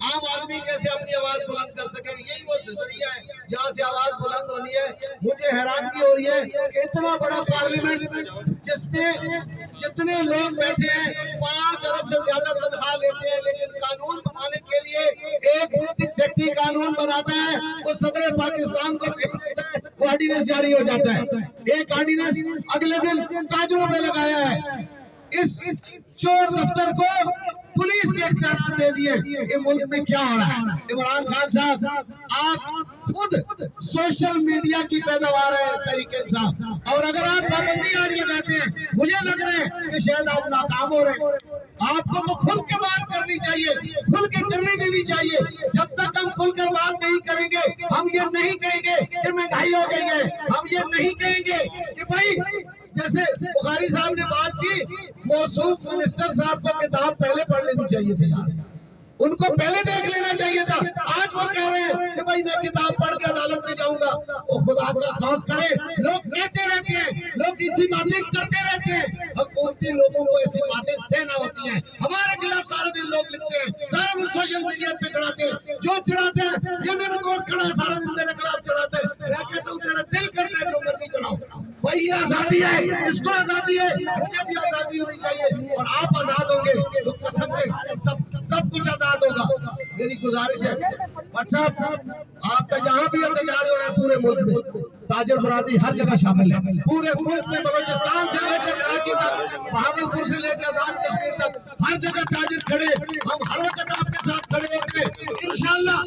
आम आदमी कैसे अपनी आवाज बुलंद कर सकेगा। यही वो जरिया है जहाँ से आवाज बुलंद होनी है। मुझे हैरानगी हो रही है कि इतना बड़ा पार्लियामेंट जिसमें जितने लोग बैठे हैं 5 अरब से ज्यादा तनख्वाह लेते हैं, लेकिन कानून बनाने के लिए एक सेक्रेटरी कानून बनाता है, वो सदर पाकिस्तान को भेज देता है, वो ऑर्डिनेंस जारी हो जाता है। एक ऑर्डिनेंस अगले दिन ताजरों पे लगाया है। इस चोर दफ्तर को पुलिस के इख्तियार दे दिए। ये मुल्क में क्या हो रहा है? इमरान खान साहब, आप खुद सोशल मीडिया की पैदावार है तरीके इंसाफ, और अगर आप पाबंदी आज लगाते हैं, मुझे लग रहा है कि शायद आप नाकाम हो रहे हैं। आपको तो खुल के बात करनी चाहिए, खुल के करने देनी चाहिए। जब तक हम खुलकर बात नहीं करेंगे, हम ये नहीं कहेंगे कि महंगाई हो गई है, हम ये नहीं कहेंगे कि भाई जैसे बुखारी साहब ने बात की, मौसूफ मिनिस्टर साहब को किताब पहले पढ़ लेनी चाहिए थी यार, उनको पहले देख लेना चाहिए था। आज वो कह रहे हैं कि भाई मैं किताब पढ़ के अदालत में जाऊंगा। वो खुदा का खौफ करे, लोग कहते रहते हैं, लोग ऐसी बातें करते रहते हैं, हुकूमती लोगों को ऐसी बातें सहना होती हैं। हमारे खिलाफ सारा दिन लोग लिखते हैं, सारा दिन सोशल मीडिया पे चढ़ाते हैं, जो चढ़ाते हैं। ये मेरा दोस्त खड़ा है, सारा दिन मेरे खिलाफ चढ़ाते हैं। मैं कहता हूँ तेरा दिल करता है जो मर्जी चढ़ाओ, भाई ये आजादी है, इसको आजादी है, मुझे भी आजादी होनी चाहिए, और आप आजाद होंगे तो कसम से सब कुछ आजाद होगा। मेरी गुजारिश है भट्ट साहब, आपका जहाँ भी एहतजाज हो रहा है पूरे मुल्क में, ताजर बरादरी हर जगह शामिल है। पूरे मुल्क में बलोचिस्तान से लेकर कराची तक, बहावलपुर से लेकर आजाद कश्मीर तक, हर जगह ताजर खड़े। हम हर वक्त आपके साथ खड़े होंगे इंशाअल्लाह।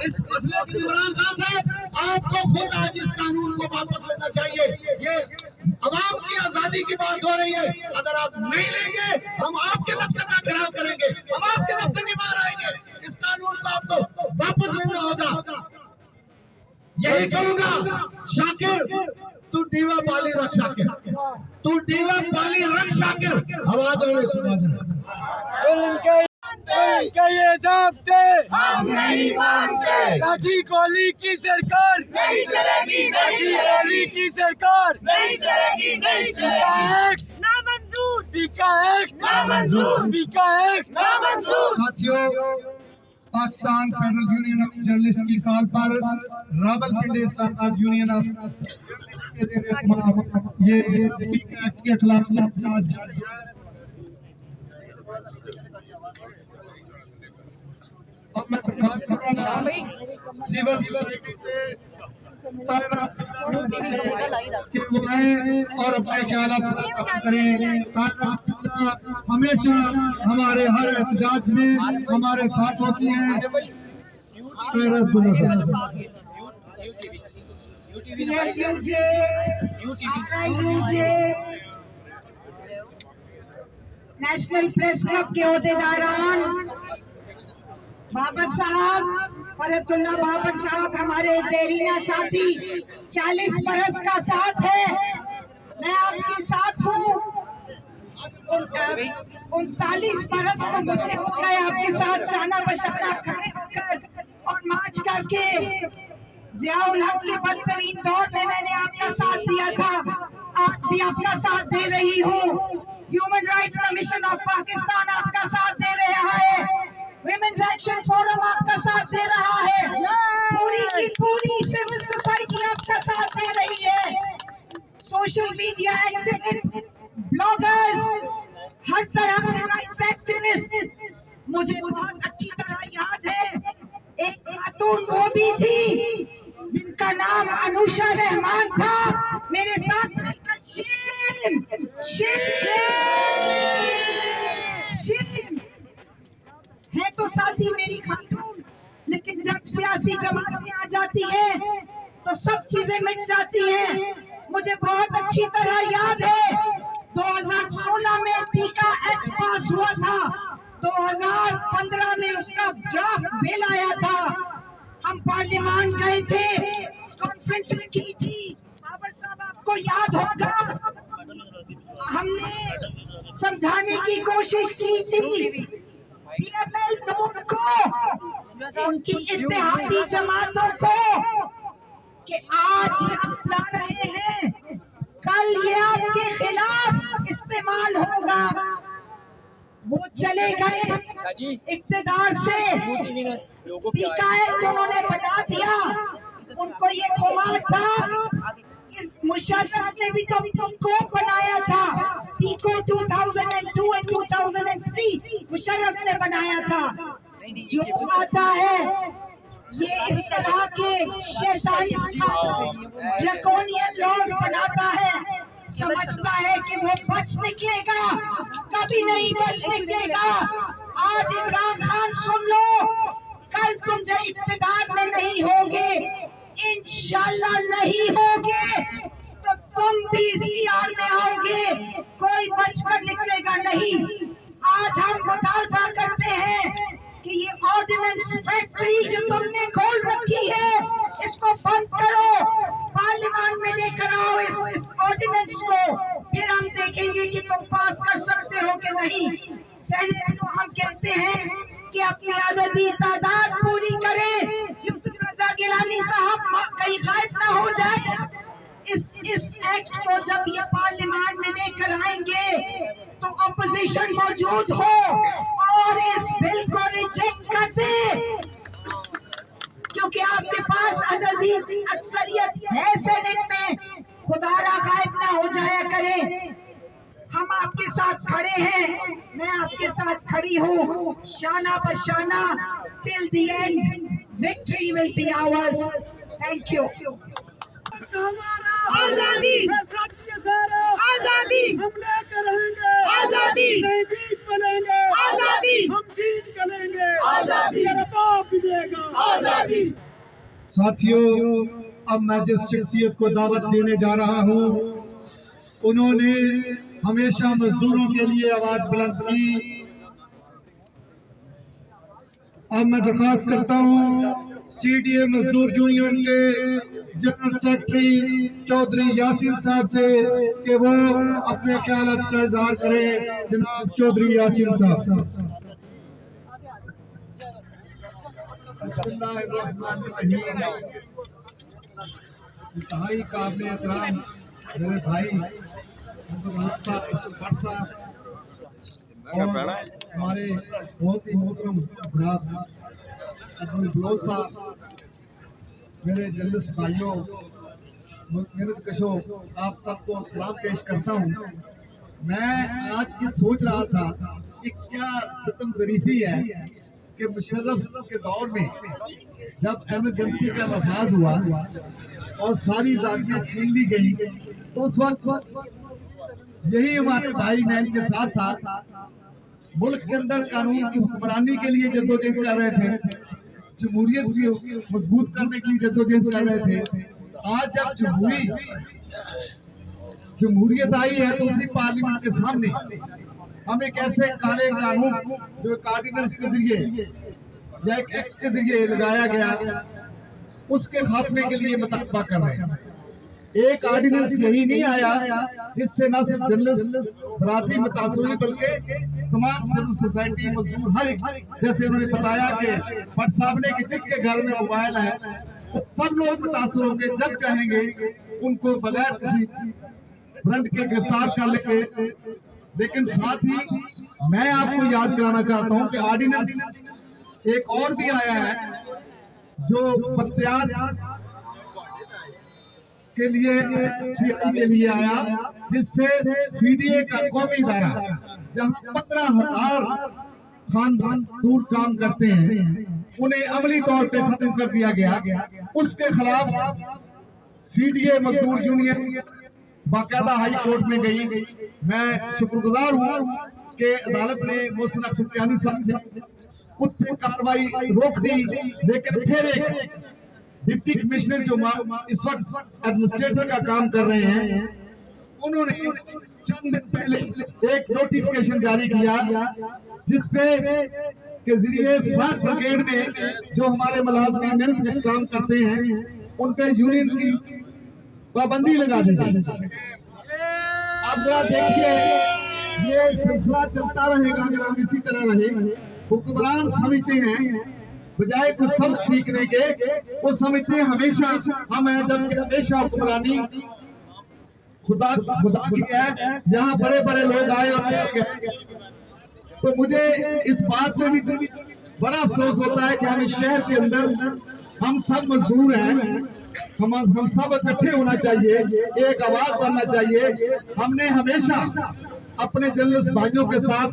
इस मसले की इमरान खान साहब, आपको खुद आज इस कानून को वापस लेना चाहिए। ये अवाम की आजादी की बात हो रही है, अगर आप नहीं लेंगे हम आपके दफ्तर का घेराव करेंगे, हम आपके दफ्तर के बाहर आएंगे। इस कानून को आपको वापस लेना होगा। यही कहूंगा, शाकिर तू दीवा पाली रख, शाकिर तू दीवा पाली रख, शाकिर आवाज के ये ज़ाब्ते हम नहीं मानते। लाठी गोली की सरकार नहीं चलेगी, नहीं गोली की सरकार नहीं चलेगी, नहीं चलेगी। नामंजूर पीका एक्ट नामंजूर। पीका एक्ट नामंजूर। साथियों, Pakistan federal union of journalist की कॉल पर रावलपिंडी इस्लामाबाद यूनियन ऑफ ये के खिलाफ एहतजाज जारी है। अब मैं दरख्वास्त करूंगा सिविल सोसाइटी से कि वो आए और अपने ख्यालात करें। तारा हमेशा हमारे हर एहतजाज में हमारे साथ होती हैं। नेशनल प्रेस क्लब के ओहदेदारान, बाबर साहब, फरतुल्ला बाबर साहब हमारे देरीना साथी, 40 बरस का साथ है, मैं आपके साथ हूँ। 39 बरस तो मुझे हो गए आपके साथ शाना बशाना खड़े होकर और मार्च करके। ज़ियाउल हक के बदतरीन दौर में मैंने आपका साथ दिया था, आज भी आपका साथ दे रही हूँ। Human rights commission of Pakistan आपका साथ दे रहा है, विमेन्स एक्शन फोरम आपका साथ दे रहा है, पूरी की पूरी सिविल सोसाइटी आपका साथ दे रही है। सोशल मीडिया एक्टिविस्ट, ब्लॉगर्स, हर तरह के राइट्स एक्टिविस्ट, मुझे बहुत अच्छी तरह याद है एक खातून वो भी थी जिनका नाम अनुषा रहमान था, मेरे साथ शेम है तो साथी मेरी खातून, लेकिन जब सियासी जमातें आ जाती हैं तो सब चीजें मिट जाती हैं। मुझे बहुत अच्छी तरह याद है 2016 में पीका एक्ट पास हुआ था, 2015 में उसका ड्राफ्ट बिल आया था, हम पार्लियामान गए थे, कॉन्फ्रेंस में की थी, बाबर साहब आपको याद होगा, हमने समझाने की कोशिश की थी PML नून को, उनकी इत्तेहादी जमातों को, कि आज आप ला रहे हैं, कल ये आपके खिलाफ इस्तेमाल होगा। वो चले गए इक्तिदार से, पीका एक्ट उन्होंने बना दिया, उनको ये खुमार था। इस मुशर्रफ ने भी तो तुमको बनाया था, पीको 2002 और 2003 मुशर्रफ ने बनाया था। जो आता है ये इस तरह के शैतानी ड्रैकोनियन लॉज बनाता है, समझता है कि वो बच निकलेगा, कभी नहीं बच निकलेगा। आज इमरान खान सुन लो, कल तुम जब इक्तिदार में नहीं होगे, इंशाल्लाह नहीं होगे, तो तुम भी इख्तियार में आओगे, कोई बचकर निकलेगा नहीं। आज हम मुतालबा करते हैं कि ये ऑर्डिनेंस फैक्ट्री जो तुमने खोल रखी है, इसको बंद करो, पार्लियामान में लेकर आओ इस ऑर्डिनेंस को, फिर हम देखेंगे कि तुम पास कर सकते हो कि नहीं। सेनेट को हम कहते हैं कि अपनी आज़ादी तादाद पूरी करें, यूसुफ रजा गिलानी साहब कहीं गायब ना हो जाए। इस एक्ट को जब ये पार्लियामान में लेकर आएंगे तो अपोजिशन मौजूद हो और इस बिल को रिजेक्ट कर दे, क्योंकि आपके पास आजादी अक्सरियत है सेनेट में, खुदारा गायब ना हो जाया करे। हम आपके साथ खड़े हैं, मैं आपके साथ खड़ी हूँ, शाना बशाना till the end, victory will be ours. Thank you. आजादी आजादी हम लेकर रहेंगे, आजादी नहीं जीत बनेंगे, आजादी हम जीत करेंगे, आजादी मेरा बाप भी देगा, आजादी। साथियों, अब मैं जिस शख्सियत को दावत देने जा रहा हूँ, उन्होंने हमेशा मजदूरों के लिए आवाज बुलंद की। अब मैं दरख्वास्त करता हूँ CDA मजदूर यूनियन के जनरल सेक्रेटरी चौधरी यासीन साहब से कि वो अपने ख्यालात का इजहार करें। जनाब चौधरी यासीन साहब। इंतहाई काबिल एहतराम मेरे भाई भट्ट साहब और हमारे बहुत ही मोहतरम जनाब अब्दुल बलोच साहब, मेरे जर्नलिस्ट भाइयों, मेहनत कशो, आप सबको सलाम पेश करता हूँ। मैं आज ये सोच रहा था कि क्या सितम ज़रीफ़ी है कि मुशर्रफ के दौर में जब एमरजेंसी का नफाज हुआ और सारी जातियां छीन ली गई, तो उस वक्त यही हमारे भाई मैं इनके साथ था, मुल्क के अंदर कानून की हुक्मरानी के लिए जद्दोजहद कर रहे थे, जमहूरियत की मजबूत करने के लिए जद्दोजहद कर रहे थे। आज जब जमहूरियत आई है तो उसी पार्लियामेंट के सामने हम एक ऐसे काले कानून जो एक ऑर्डिनेंस के जरिए या एक एक्ट के जरिए लगाया गया, उसके खात्मे के लिए मुतालबा कर रहे हैं। एक ऑर्डिनेंस यही नहीं आया जिससे न सिर्फ जर्नलिस्ट बरादरी मुतासर हुई, बल्कि तमाम सिविल सोसाइटी, मजदूर, हर एक, जैसे उन्होंने बताया कि भट्ट साहब ने कि जिसके घर में मोबाइल है सब लोग मुतासर होंगे, जब चाहेंगे उनको बगैर किसी फ्रंट के गिरफ्तार कर लेंगे। लेकिन साथ ही मैं आपको याद कराना चाहता हूं कि ऑर्डिनेंस एक और भी आया है जो बत्तियात के लिए सीआई के लिए आया, जिससे सीडीए का कौमी इदारा जहां 15,000 खानदान दूर काम करते हैं उन्हें अमली तौर पे खत्म कर दिया गया। उसके खिलाफ सीडीए मजदूर यूनियन बाकायदा हाई कोर्ट में गई। मैं शुक्रगुजार हूँ कि अदालत ने मोहसिन अख्तरियानी साहब ने उस पर कार्रवाई रोक दी, लेकिन फिर एक डिप्टी कमिश्नर जो इस वक्त एडमिनिस्ट्रेटर का काम कर रहे हैं, उन्होंने चंद दिन पहले एक नोटिफिकेशन जारी किया जिसपे के जरिए फायर ब्रिगेड में जो हमारे मुलाजमीन मेहनत काम करते हैं उन पे यूनियन की पाबंदी लगा दी गई। अब जरा देखिए, ये सिलसिला चलता रहेगा अगर हम इसी तरह रहे। हुक्मरान समझते हैं बजाय कुछ सबक सीखने के, वो समझते हैं हमेशा हम हैं, जबकि हमेशा हुक्मरानी खुदा की है। यहाँ बड़े बड़े लोग आए और गए, तो मुझे इस बात में भी बड़ा अफसोस होता है कि हम इस शहर के अंदर हम सब मजदूर हैं, हम सब इकट्ठे होना चाहिए, एक आवाज बनना चाहिए। हमने हमेशा अपने जर्नलिस्ट भाइयों के साथ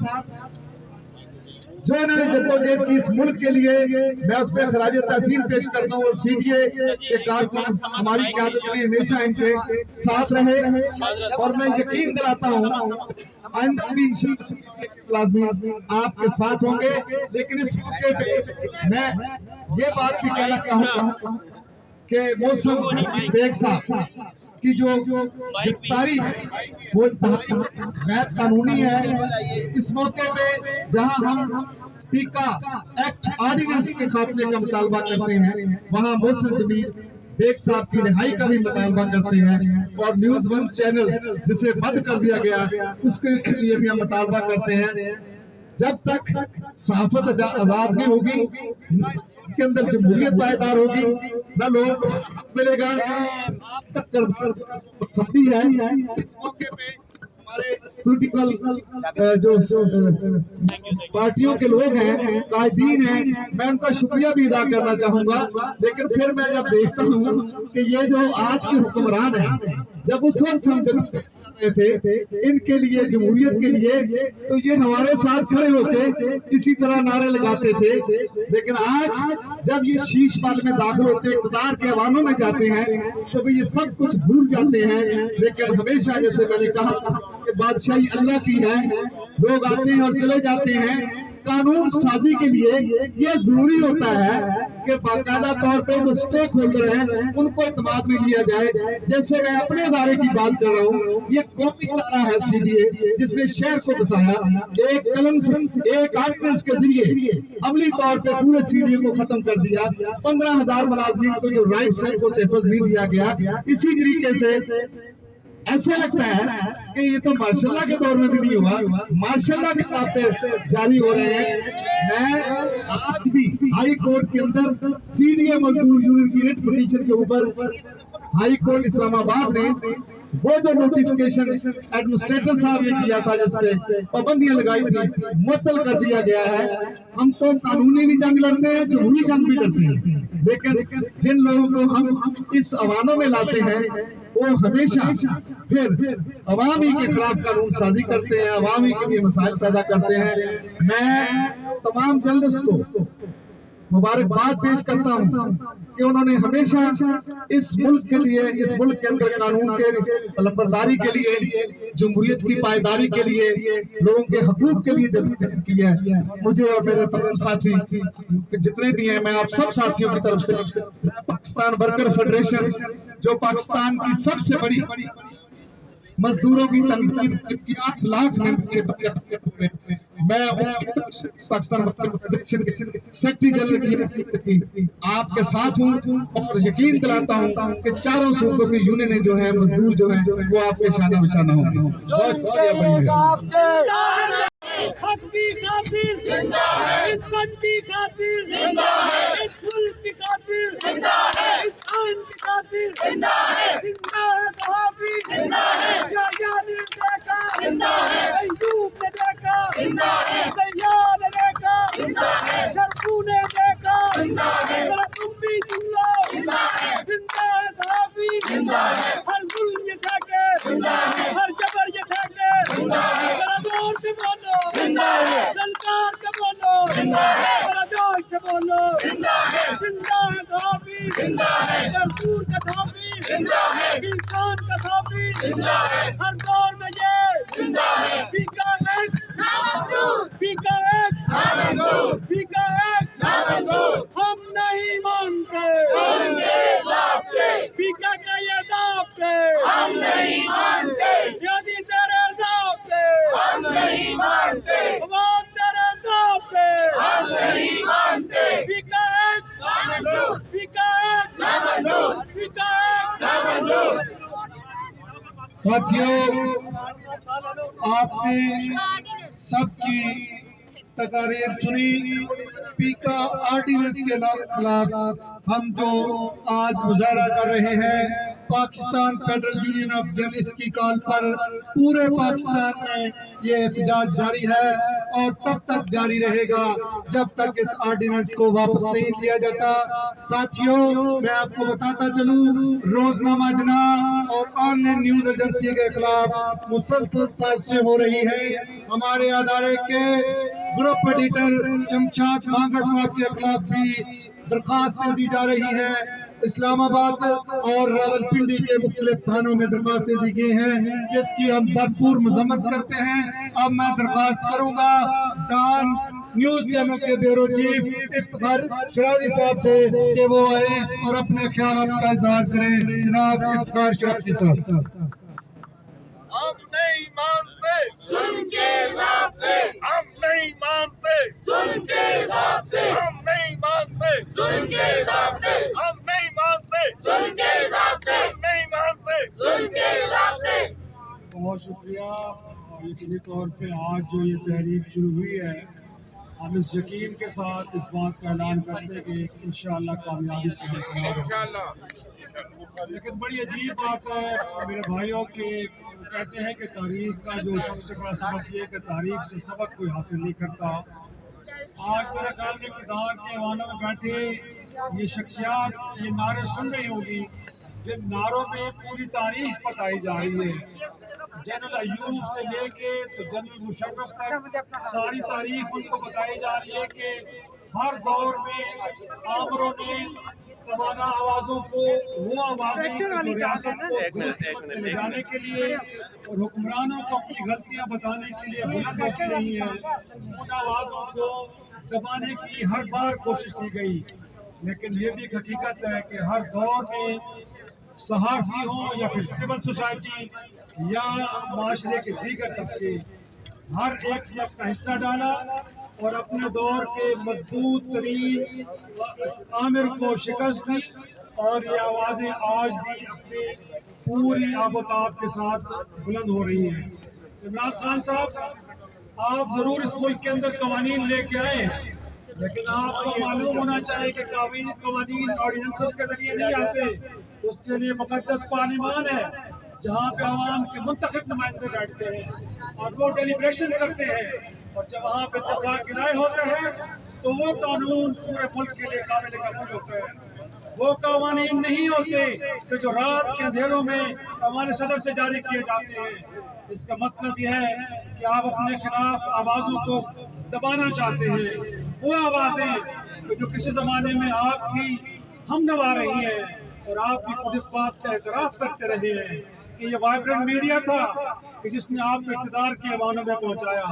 जो इन्होंने जद्दोजहद की इस मुल्क के लिए, मैं उस पर खराज तहसीन पेश करता हूँ। और सीडीए के कारकुन हमारी क़यादत में हमेशा इनसे साथ रहे और मैं यकीन दिलाता हूँ आइंदा भी इंशाअल्लाह आपके साथ होंगे। लेकिन इस मौके पे मैं ये बात भी कहना चाहूँगा कि मौसम बेग साहब की जो गिरफ्तारी वो गैर कानूनी है। इस मौके पे जहां हम टीका एक्ट ऑर्डिनेंस के खात्मे का मुतालबा करते हैं, वहां मौसम जमीन बेग साहब की रिहाई का भी मुतालबा करते हैं और न्यूज़ 1 चैनल जिसे बंद कर दिया गया उसके लिए भी हम मुतालबा करते हैं। जब तक सहाफत आजाद नहीं होगी, न इसके अंदर जमहूरियत पायदार होगी, न लोग मिलेगा, आप तक करदी है। इस मौके पे हमारे पॉलिटिकल जो पार्टियों के लोग हैं, कायदीन हैं, मैं उनका शुक्रिया भी अदा करना चाहूंगा। लेकिन फिर मैं जब देखता हूँ कि ये जो आज के हुक्मरान हैं, जब उस वक्त हम थे इनके लिए, जमहूरियत के लिए, तो ये हमारे साथ खड़े होते इसी तरह नारे लगाते थे। लेकिन आज जब ये शीश महल में दाखिल होते, इक़्तिदार के ऐवानों में जाते हैं, तो वे ये सब कुछ भूल जाते हैं। लेकिन हमेशा जैसे मैंने कहा कि बादशाही अल्लाह की है, लोग आते हैं और चले जाते हैं। कानून साजी के लिए ये जरूरी होता है कि बाकायदा तौर पे जो स्टेक होल्डर हैं उनको इत्मीनान में लिया जाए। जैसे मैं अपने इदारे की बात कर रहा हूँ, ये कौमी इदारा है सीडीए, जिसने शहर को बसाया, एक कलम से, एक ऑर्डिनेंस के जरिए अमली तौर पे पूरे सीडीए को खत्म कर दिया। 15,000 मुलाजमीन को जो राइट को तहफ़्फ़ुज़ नहीं दिया गया। इसी तरीके से ऐसे लगता है कि ये तो मार्शल के दौर में भी नहीं हुआ, मार्शल के साथ जारी हो रहे हैं। मैं आज भी हाई कोर्ट के अंदर सीनियर मजदूर यूनियन की रिट पिटीशन के ऊपर हाई कोर्ट इस्लामाबाद ने वो जो नोटिफिकेशन एडमिनिस्ट्रेटर साहब ने किया था जिसपे पाबंदियां लगाई थी मुअत्तल कर दिया गया है। हम तो कानूनी भी जंग लड़ते हैं, जमहूरी जंग भी लड़ते हैं, लेकिन जिन लोगों को हम इस अवानों में लाते हैं वो हमेशा फिर अवामी के खिलाफ कानून साजी करते हैं, अवामी के लिए मसाइल पैदा करते हैं। मैं तमाम जर्नलिस्ट को मुबारकबाद पेश करता हूं कि उन्होंने हमेशा इस मुल्क के लिए, इस मुल्क के अंदर कानून के पलंबरदारी के लिए, जमहूरियत की पायदारी के लिए, लोगों के हकूक के लिए जद्दोजहद की है। मुझे और मेरे तमाम साथी जितने भी हैं, मैं आप सब साथियों की तरफ से पाकिस्तान वर्कर फेडरेशन जो पाकिस्तान की सबसे बड़ी मजदूरों की तंजीम 8 लाख में मैं पाकिस्तान फेडरेशन के सेक्रेटरी जनरल की आपके साथ हूँ और यकीन दिलाता हूँ कि चारों सूबों की यूनियनें जो है, मजदूर जो है, वो आपके शाना बिशाना होंगे। बहुत शुक्रिया। हक की खातिर जिंदा है, इज्जत की खातिर जिंदा है, इस मुल्क की खातिर जिंदा है, इस आइन की खातिर जिंदा है, जिंदा है सहाबी जिंदा है, याया ने देखा जिंदा है, अय्यूब ने देखा जिंदा है, तैयार ने देखा जिंदा है, शरफू ने देखा जिंदा है, जरा तुम भी सुन लो जिंदा है, जिंदा है सहाबी जिंदा है, हर जुल्म ये ठेके जिंदा है, हर जबर ये ठेके जिंदा है, जरा जोर से बोलो जिंदा है, ललकार के बोलो जिंदा है, जरा जोर से बोलो जिंदा है, जिंदा है सहाबी जिंदा है, मजदूर का सहाबी जिंदा है, इंसान का सहाबी जिंदा है, हर दौर में ये जिंदा है, फीका एक नामंजूर, फीका एक नामंजूर, फीका एक नामंजूर, हम नहीं मानते उनके ज़ाब्ते, फीका का ये ज़ाब्ते हम नहीं मानते, यदि तेरे ज़ाब्ते हम नहीं मानते, वो तेरे ज़ाब्ते हम नहीं मानते, फीका एक नामंजूर, फीका एक नामंजूर, फीका एक नामंजूर। साथियों, आपने सबकी तकारीर सुनी। पीका ऑर्डिनेंस के खिलाफ हम जो आज मुजाहरा कर रहे हैं, Pakistan federal union of journalist की कॉल पर पूरे पाकिस्तान में ये एहतजाज जारी है और तब तक जारी रहेगा जब तक इस ऑर्डिनेंस को वापस नहीं लिया जाता। साथियों, मैं आपको बताता चलूं, रोजनामा जना और ऑनलाइन न्यूज एजेंसी के खिलाफ मुसलसल साजिशें हो रही है। हमारे अदारे के ग्रुप एडिटर शमशाद मांगड़ साहब के खिलाफ भी दरखास्तें दी जा रही हैं। इस्लामाबाद और रावलपिंडी के मुख्तलिफ थानों में दरखास्तें दी गई हैं, जिसकी हम भरपूर मजम्मत करते हैं। अब मैं दरखास्त करूंगा डॉन न्यूज चैनल के ब्यूरो चीफ इफ्तिखार शराजी साहब से कि वो आए और अपने ख्यालात का इजहार करें। जनाब इफ्तिखार शराजी साहब। हम नहीं मानते जुल्म के ज़ाब्ते, हम नहीं मानते जुल्म के ज़ाब्ते, हम नहीं मानते जुल्म के ज़ाब्ते, हम नहीं मानते जुल्म के ज़ाब्ते, हम नहीं मानते जुल्म के ज़ाब्ते। बहुत शुक्रिया। और यकीनी तौर पे आज जो ये तहरीक शुरू हुई है, हम इस यकीन के साथ इस बात का ऐलान करते हैं कि इंशाअल्लाह कामयाबी से लेकिन बड़ी अजीब बात है मेरे भाइयों के, कहते हैं कि तारीख का जो सबसे बड़ा सबक ये है कि तारीख से सबक कोई हासिल नहीं करता। आज मेरे ख्याल में इक़्तिदार के ऐवानों में बैठे ये शख्सियात ये नारे सुन रही होगी, जिन नारों में पूरी तारीख बताई जा रही है। जनरल अय्यूब से लेके तो जनरल मुशर्रफ तक सारी तारीख उनको बताई जा रही है कि हर दौर में आमरों ने तवाना आवाज़ों को, वो आवाज़ें जो रियासत को दुरुस्त ले जाने के लिए और हुक्मरानों को अपनी गलतियां बताने के लिए बुलंद होती रही हैं, उन आवाज़ों को दबाने की हर बार कोशिश की गई। लेकिन ये भी एक हकीकत है कि हर दौर में सहाफ़ी हों या फिर सिविल सोसाइटी या माशरे के दीगर तबके, हर एक ने अपना हिस्सा डाला और अपने दौर के मजबूत तरीन आमिर को शिकस्त दी। और ये आवाज़ें आज भी अपने पूरी आबोताब के साथ बुलंद हो रही हैं। इमरान खान साहब, आप ज़रूर इस मुल्क के अंदर कवानीन लेके आए लेकिन आपको मालूम होना चाहिए कि कवानीन ऑर्डिनेंसेस के जरिए नहीं आते, उसके लिए मुकद्दस पार्लिमान है जहाँ पे आवाम के मुंतखब नुमाइंदे बैठते हैं और वो डेलिब्रेशन करते हैं, और जब वहाँ पे इत्तेफाक की राय होते हैं तो वो कानून पूरे मुल्क के लिए काबिल कबूल होते हैं। वो कवानीन नहीं होते कि जो रात के अंधेरों में हमारे सदर से जारी किए जाते हैं। इसका मतलब यह है कि आप अपने खिलाफ आवाज़ों को दबाना चाहते हैं, वो आवाज़ें जो किसी ज़माने में आपकी हम नवा रही हैं, और आप भी खुद इस बात का एतराफ़ करते रहे हैं कि ये वाइब्रेंट मीडिया था कि जिसने आपको इक़्तिदार के ऐवानों में पहुँचाया।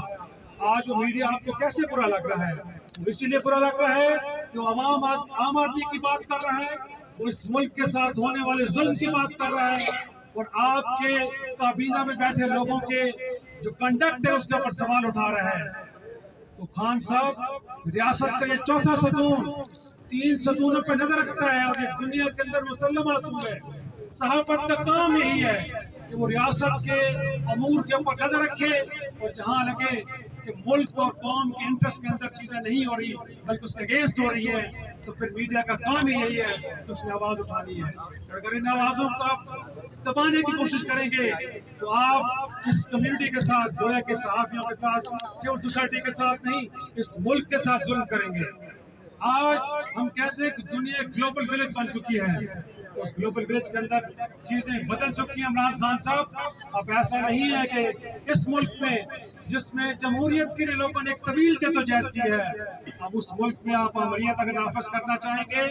आज वो मीडिया आपको कैसे बुरा लग रहा है? वो इसीलिए बुरा लग रहा है कि वो आम आदमी की बात कर रहा है, वो इस मुल्क के साथ होने वाले जुल्म की बात कर रहा है, और आपके काबीना में बैठे लोगों के जो कंडक्ट है उसके ऊपर सवाल उठा रहा है। तो खान साहब, रियासत का ये चौथा सतून 3 सतूनों पर नजर रखता है, और ये दुनिया के अंदर मुसल्लम असूल है। सहाफत का काम यही है कि वो रियासत के अमूर के ऊपर नजर रखे, और जहाँ लगे कि मुल्क और कौम के इंटरेस्ट के अंदर चीजें नहीं हो रही बल्कि उसके अगेंस्ट हो रही है, तो फिर मीडिया का काम ही यही है कि उसने आवाज उठानी है। अगर इन आवाजों को आप दबाने की कोशिश करेंगे तो आप इस कम्युनिटी के साथ, गोया के सहाफियों के साथ, सिविल सोसाइटी के साथ नहीं, इस मुल्क के साथ जुल्म करेंगे। आज हम कहते हैं कि दुनिया एक ग्लोबल विलेज बन चुकी है, उस ग्लोबल विलेज के अंदर चीजें बदल चुकी हैं। इमरान खान साहब, अब ऐसा नहीं है कि इस मुल्क में जिसमें जमहूरियत के लिए लोगों ने एक तवील जद्दोजहद की है, अब उस मुल्क में आप अमरियत अगर नाफज करना चाहेंगे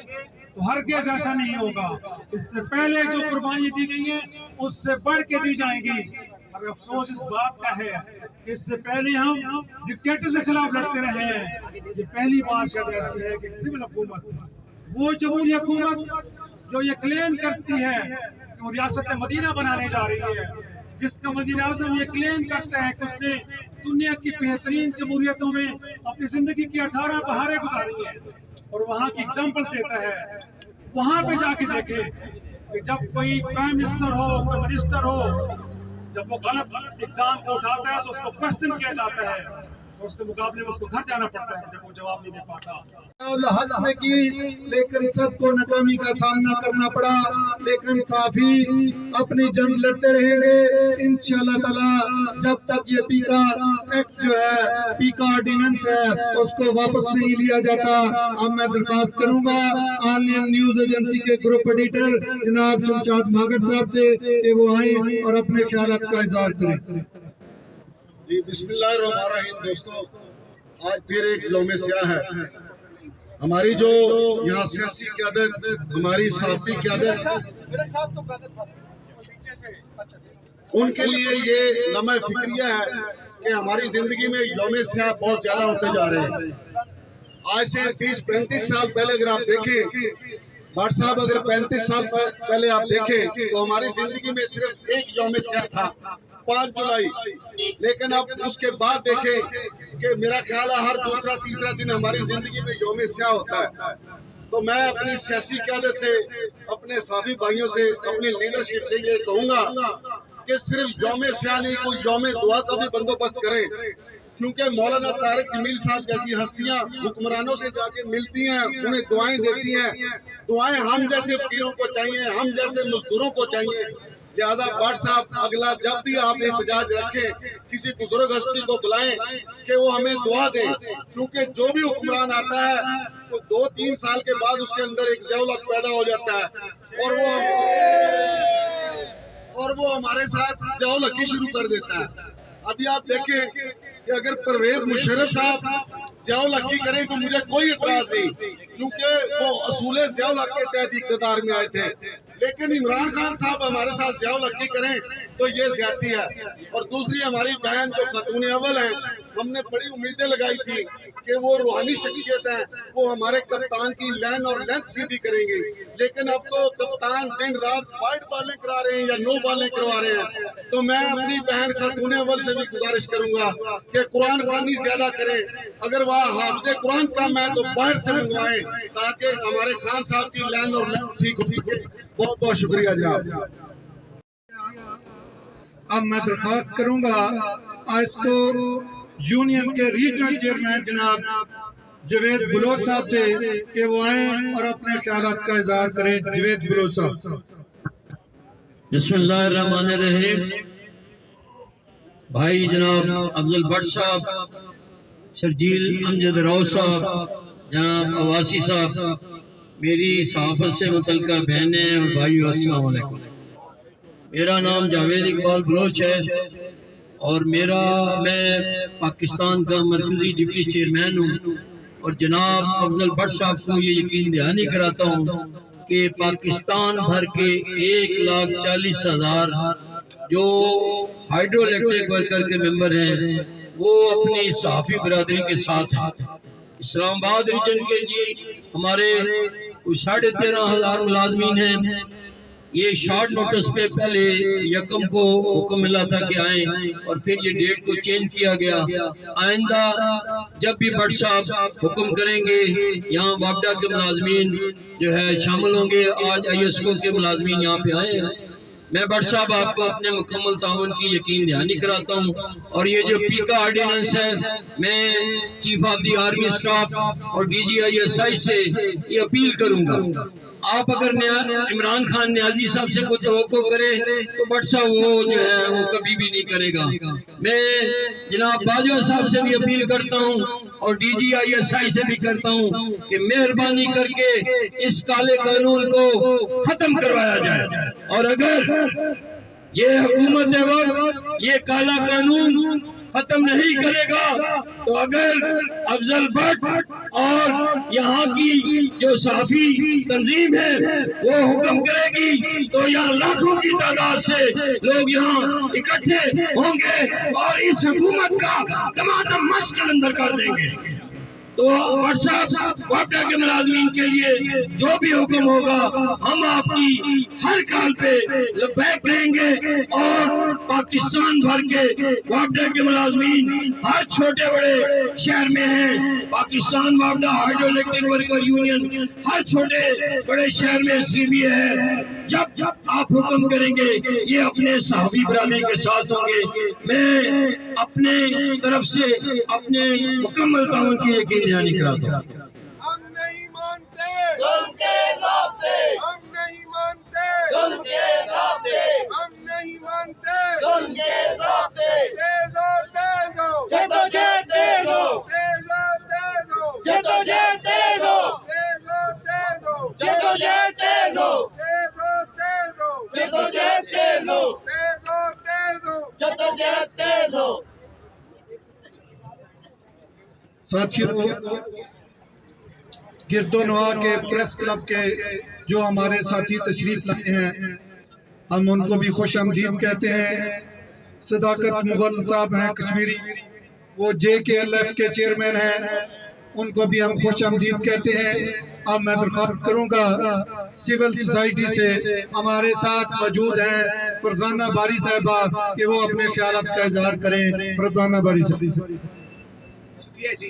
तो हरगिज़ ऐसा नहीं होगा। इससे पहले जो कुर्बानी दी गई है उससे बढ़ के दी जाएंगी। और अफसोस इस बात का है कि इससे पहले हम डिक्टेटर के खिलाफ लड़ते रहे हैं, ये पहली बार शायद ऐसी है कि सिविल हुकूमत, वो जमहूरी हुकूमत जो ये क्लेम करती है कि वो रियासत मदीना बनाने जा रही है, जिसका वज़ीर आज़म ये क्लेम करता है कि उसने दुनिया की बेहतरीन जमहूरियतों में अपनी जिंदगी की 18 बहारें गुजारी हैं, और वहाँ की एग्जाम्पल्स देता है। वहाँ पे जाके देखे कि जब कोई प्राइम मिनिस्टर हो, कोई मिनिस्टर हो, जब वो गलत इक़दाम को उठाता है तो उसको क्वेश्चन किया जाता है, और उसके मुकाबले में उसको घर जाना पड़ता है जब वो जवाब नहीं दे पाता। हक ने की, लेकिन सबको नाकामी का सामना करना पड़ा, लेकिन साफी अपनी जंग लड़ते रहेंगे इंशाल्लाह ताला जब तक ये पीका एक्ट जो है, पीका ऑर्डिनेंस है, उसको वापस नहीं लिया जाता। अब मैं दरखास्त करूंगा ऑनलाइन न्यूज एजेंसी के ग्रुप एडिटर जनाब शमशाद मागर साहब से कि वो आए और अपने ख्यालात का इज़हार करें। जी, बिस्मिल्लाहिर्रहमानिर्रहीम। दोस्तों, आज फिर एक यौम स्याह है। हमारी जो यहाँ सियासी क़यादत, हमारी सहाफ़ी क़यादत, उनके लिए ये लम्हा फिक्रिया है कि हमारी जिंदगी में यौम स्याह बहुत ज्यादा होते जा रहे हैं। आज से 30-35 साल पहले अगर आप देखें, भाट साहब, अगर 35 साल पहले आप देखें तो हमारी जिंदगी में सिर्फ एक यौम स्याह था, 5 जुलाई। लेकिन अब उसके बाद देखें कि मेरा ख्याल है हर दूसरा तीसरा दिन हमारी जिंदगी में यौम स्याह होता है। तो मैं अपनी सियासी क़यादत से, अपने साथी भाइयों से, अपनी लीडरशिप से ये कहूंगा कि सिर्फ यौम स्याह नहीं, कोई यौम दुआ का भी बंदोबस्त करें, क्योंकि मौलाना तारिक जमील साहब जैसी हस्तियां हुक्मरानों से जाके मिलती हैं, उन्हें दुआएं देती हैं। दुआएं हम जैसे फकीरों को चाहिए, हम जैसे मजदूरों को चाहिए। लिहाजा भाट साहब, अगला जब भी आप एहतजाज रखें, किसी बुजुर्ग हस्ती को बुलाएं कि वो हमें दुआ दें, क्योंकि जो भी हुक्मरान आता है वो 2-3 साल के बाद उसके अंदर एक ज़ियाउल-हक पैदा हो जाता है, और वो हमारे साथ ज़ियाउल-हकी शुरू कर देता है। अभी आप देखें कि अगर परवेज मुशर्रफ साहब ज़ियाउल-हकी करें तो मुझे कोई एतराज नहीं, क्योंकि वो असूल ज़ियाउल-हक के तहत इक़्तिदार में आए थे। लेकिन इमरान खान साहब हमारे साथ ज़ियाउल-हकी करें तो ये ज्यादती है। और दूसरी हमारी बहन जो खातून अव्वल है, हमने बड़ी उम्मीदें लगाई थी कि वो रूहानी शख्सियत है, वो हमारे कप्तान की लाइन और लेंथ सीधी करेंगे। लेकिन अब तो कप्तान दिन रात वाइड बॉलें करा रहे हैं या नो बॉलें करवा रहे हैं। तो मैं अपनी बहन खातून अव्वल से भी गुजारिश करूंगा कि कुरान ख़वानी ज्यादा करें। अगर वह हाफ़िज़ कुरान कम है तो बाहर से मंगवाएं, ताकि हमारे खान साहब की लाइन और लेंथ ठीक हो सके। बहुत बहुत शुक्रिया जनाब। अब मैं दरखास्त करूंगा आज को यूनियन के रीजनल चेयरमैन जनाब जवेद बलोच साहब से कि वो आए और अपने ख्यालात का इजहार करें। जवेद बलोच साहब। बिस्मिल्लाहिर्रहमानिर्रहीम। भाई जनाब अफजल भट्ट साहब, शर्जील अमजद राव साहब, जनाब अवासी साहब, मेरी सहाफत से मुतल्लिका बहनें और भाइयों, अस्सलाम वालेकुम। मेरा नाम जावेद इकबाल बलोच है और मैं पाकिस्तान का मरकजी डिप्टी चेयरमैन हूँ और जनाब अफजल भट्ट साहब को ये यकीन दहानी कराता हूँ कि पाकिस्तान भर के 1,40,000 जो हाइड्रो इलेक्ट्रिक वर्कर के मेंबर हैं वो अपनी सहाफ़ी बरादरी के साथ हैं। इस्लामाबाद रीजन के जी हमारे 13,500 मुलाजमीन हैं। ये शॉर्ट नोटिस पे पहले यकम को हुक्म मिला था कि आए और फिर ये डेट को चेंज किया गया। आइंदा जब भी भट्ट साहब हुक्म करेंगे यहाँ वापडा के मुलाजमीन जो है शामिल होंगे। आज ISO के मुलाजमीन यहाँ पे आए हैं। मैं भट्ट साहब आपको अपने मुकम्मल ताउन की यकीन दहानी कराता हूँ और ये जो पीका ऑर्डिनेंस है, मैं chief of the army staff और DGISI से ये अपील करूंगा, आप अगर इमरान खान न्याजी साहब से कुछ तवक्को करे तो भट्ट साहब वो जो है वो कभी भी नहीं करेगा। मैं जनाब बाजवा साहब से भी अपील करता हूँ और DGISI से भी करता हूँ कि मेहरबानी करके इस काले कानून को खत्म करवाया जाए और अगर ये हुकूमत वक्त ये काला कानून खत्म नहीं करेगा तो अगर अफजल भट्ट और यहाँ की जो सहाफ़ी तंजीम है वो हुक्म करेगी तो यहाँ लाखों की तादाद से लोग यहाँ इकट्ठे होंगे और इस हुकूमत का तमाम मस्क अंदर कर देंगे। तो भट्ट साहब वापडा के मुलाजमीन के लिए जो भी हुक्म होगा हम आपकी हर काल पे लब्बैक कहेंगे और पाकिस्तान भर के वापडा के मुलाजमीन हर छोटे बड़े शहर में हैं। पाकिस्तान वापडा हाइड्रो इलेक्ट्रिक वर्कर यूनियन हर छोटे बड़े शहर में CBA है। जब आप हुक्म करेंगे ये अपने सहाफ़ी बरादरी के साथ होंगे। मैं अपने तरफ से अपने मुकम्मल ताउन की यकीन दहानी कराता हूँ। हम नहीं मानते जुल्म के ज़ाब्ते, हम नहीं मानते जुल्म के ज़ाब्ते, हम नहीं मानते जुल्म के ज़ाब्ते। तेज हो जद्दोजहद तेज हो, तेज हो जद्दोजहद तेज हो, जद्दोजहद तेज हो, जद्दोजहद तेज हो, जद्दोजहद तेज हो। साथियों, गिरदोनवा के प्रेस क्लब के जो हमारे साथी तशरीफ लाए हैं हम उनको भी खुश आमदीद कहते हैं। सदाकत मुगल साहब हैं कश्मीरी, वो JKLF के चेयरमैन हैं, उनको भी हम खुश आमदीद कहते हैं। अब मैं दरख्वास्त करूंगा सिविल सोसाइटी से हमारे साथ मौजूद हैं फरजाना बारी साहबा कि वो अपने ख्यालात का इजहार करें। फरजाना बारी साहब। जी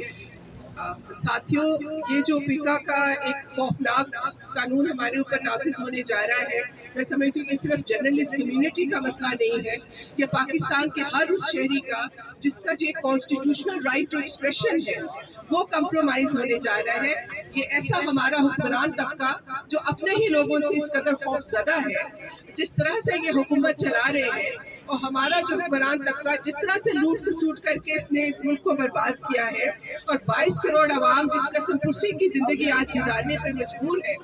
साथियों, ये जो पीका का एक खौफनाक कानून हमारे ऊपर नाफिज होने जा रहा है, मैं समझती हूँ कि सिर्फ जर्नलिस्ट कम्युनिटी का मसला नहीं है, ये पाकिस्तान के हर उस शहरी का जिसका जो कॉन्स्टिट्यूशनल राइट टू एक्सप्रेशन है वो कंप्रोमाइज होने जा रहा है। ये ऐसा हमारा हुक्मरान तबका जो अपने ही लोगों से इस कदर खौफजदा है, जिस तरह से ये हुकूमत चला रहे हैं और हमारा जो हुक्मरान तबका जिस तरह से लूट खसूट करके इसने इस मुल्क को बर्बाद किया है और 22 करोड़ आवाम जिस कसम कुर्सी की जिंदगी आज गुजारने पर मजबूर है,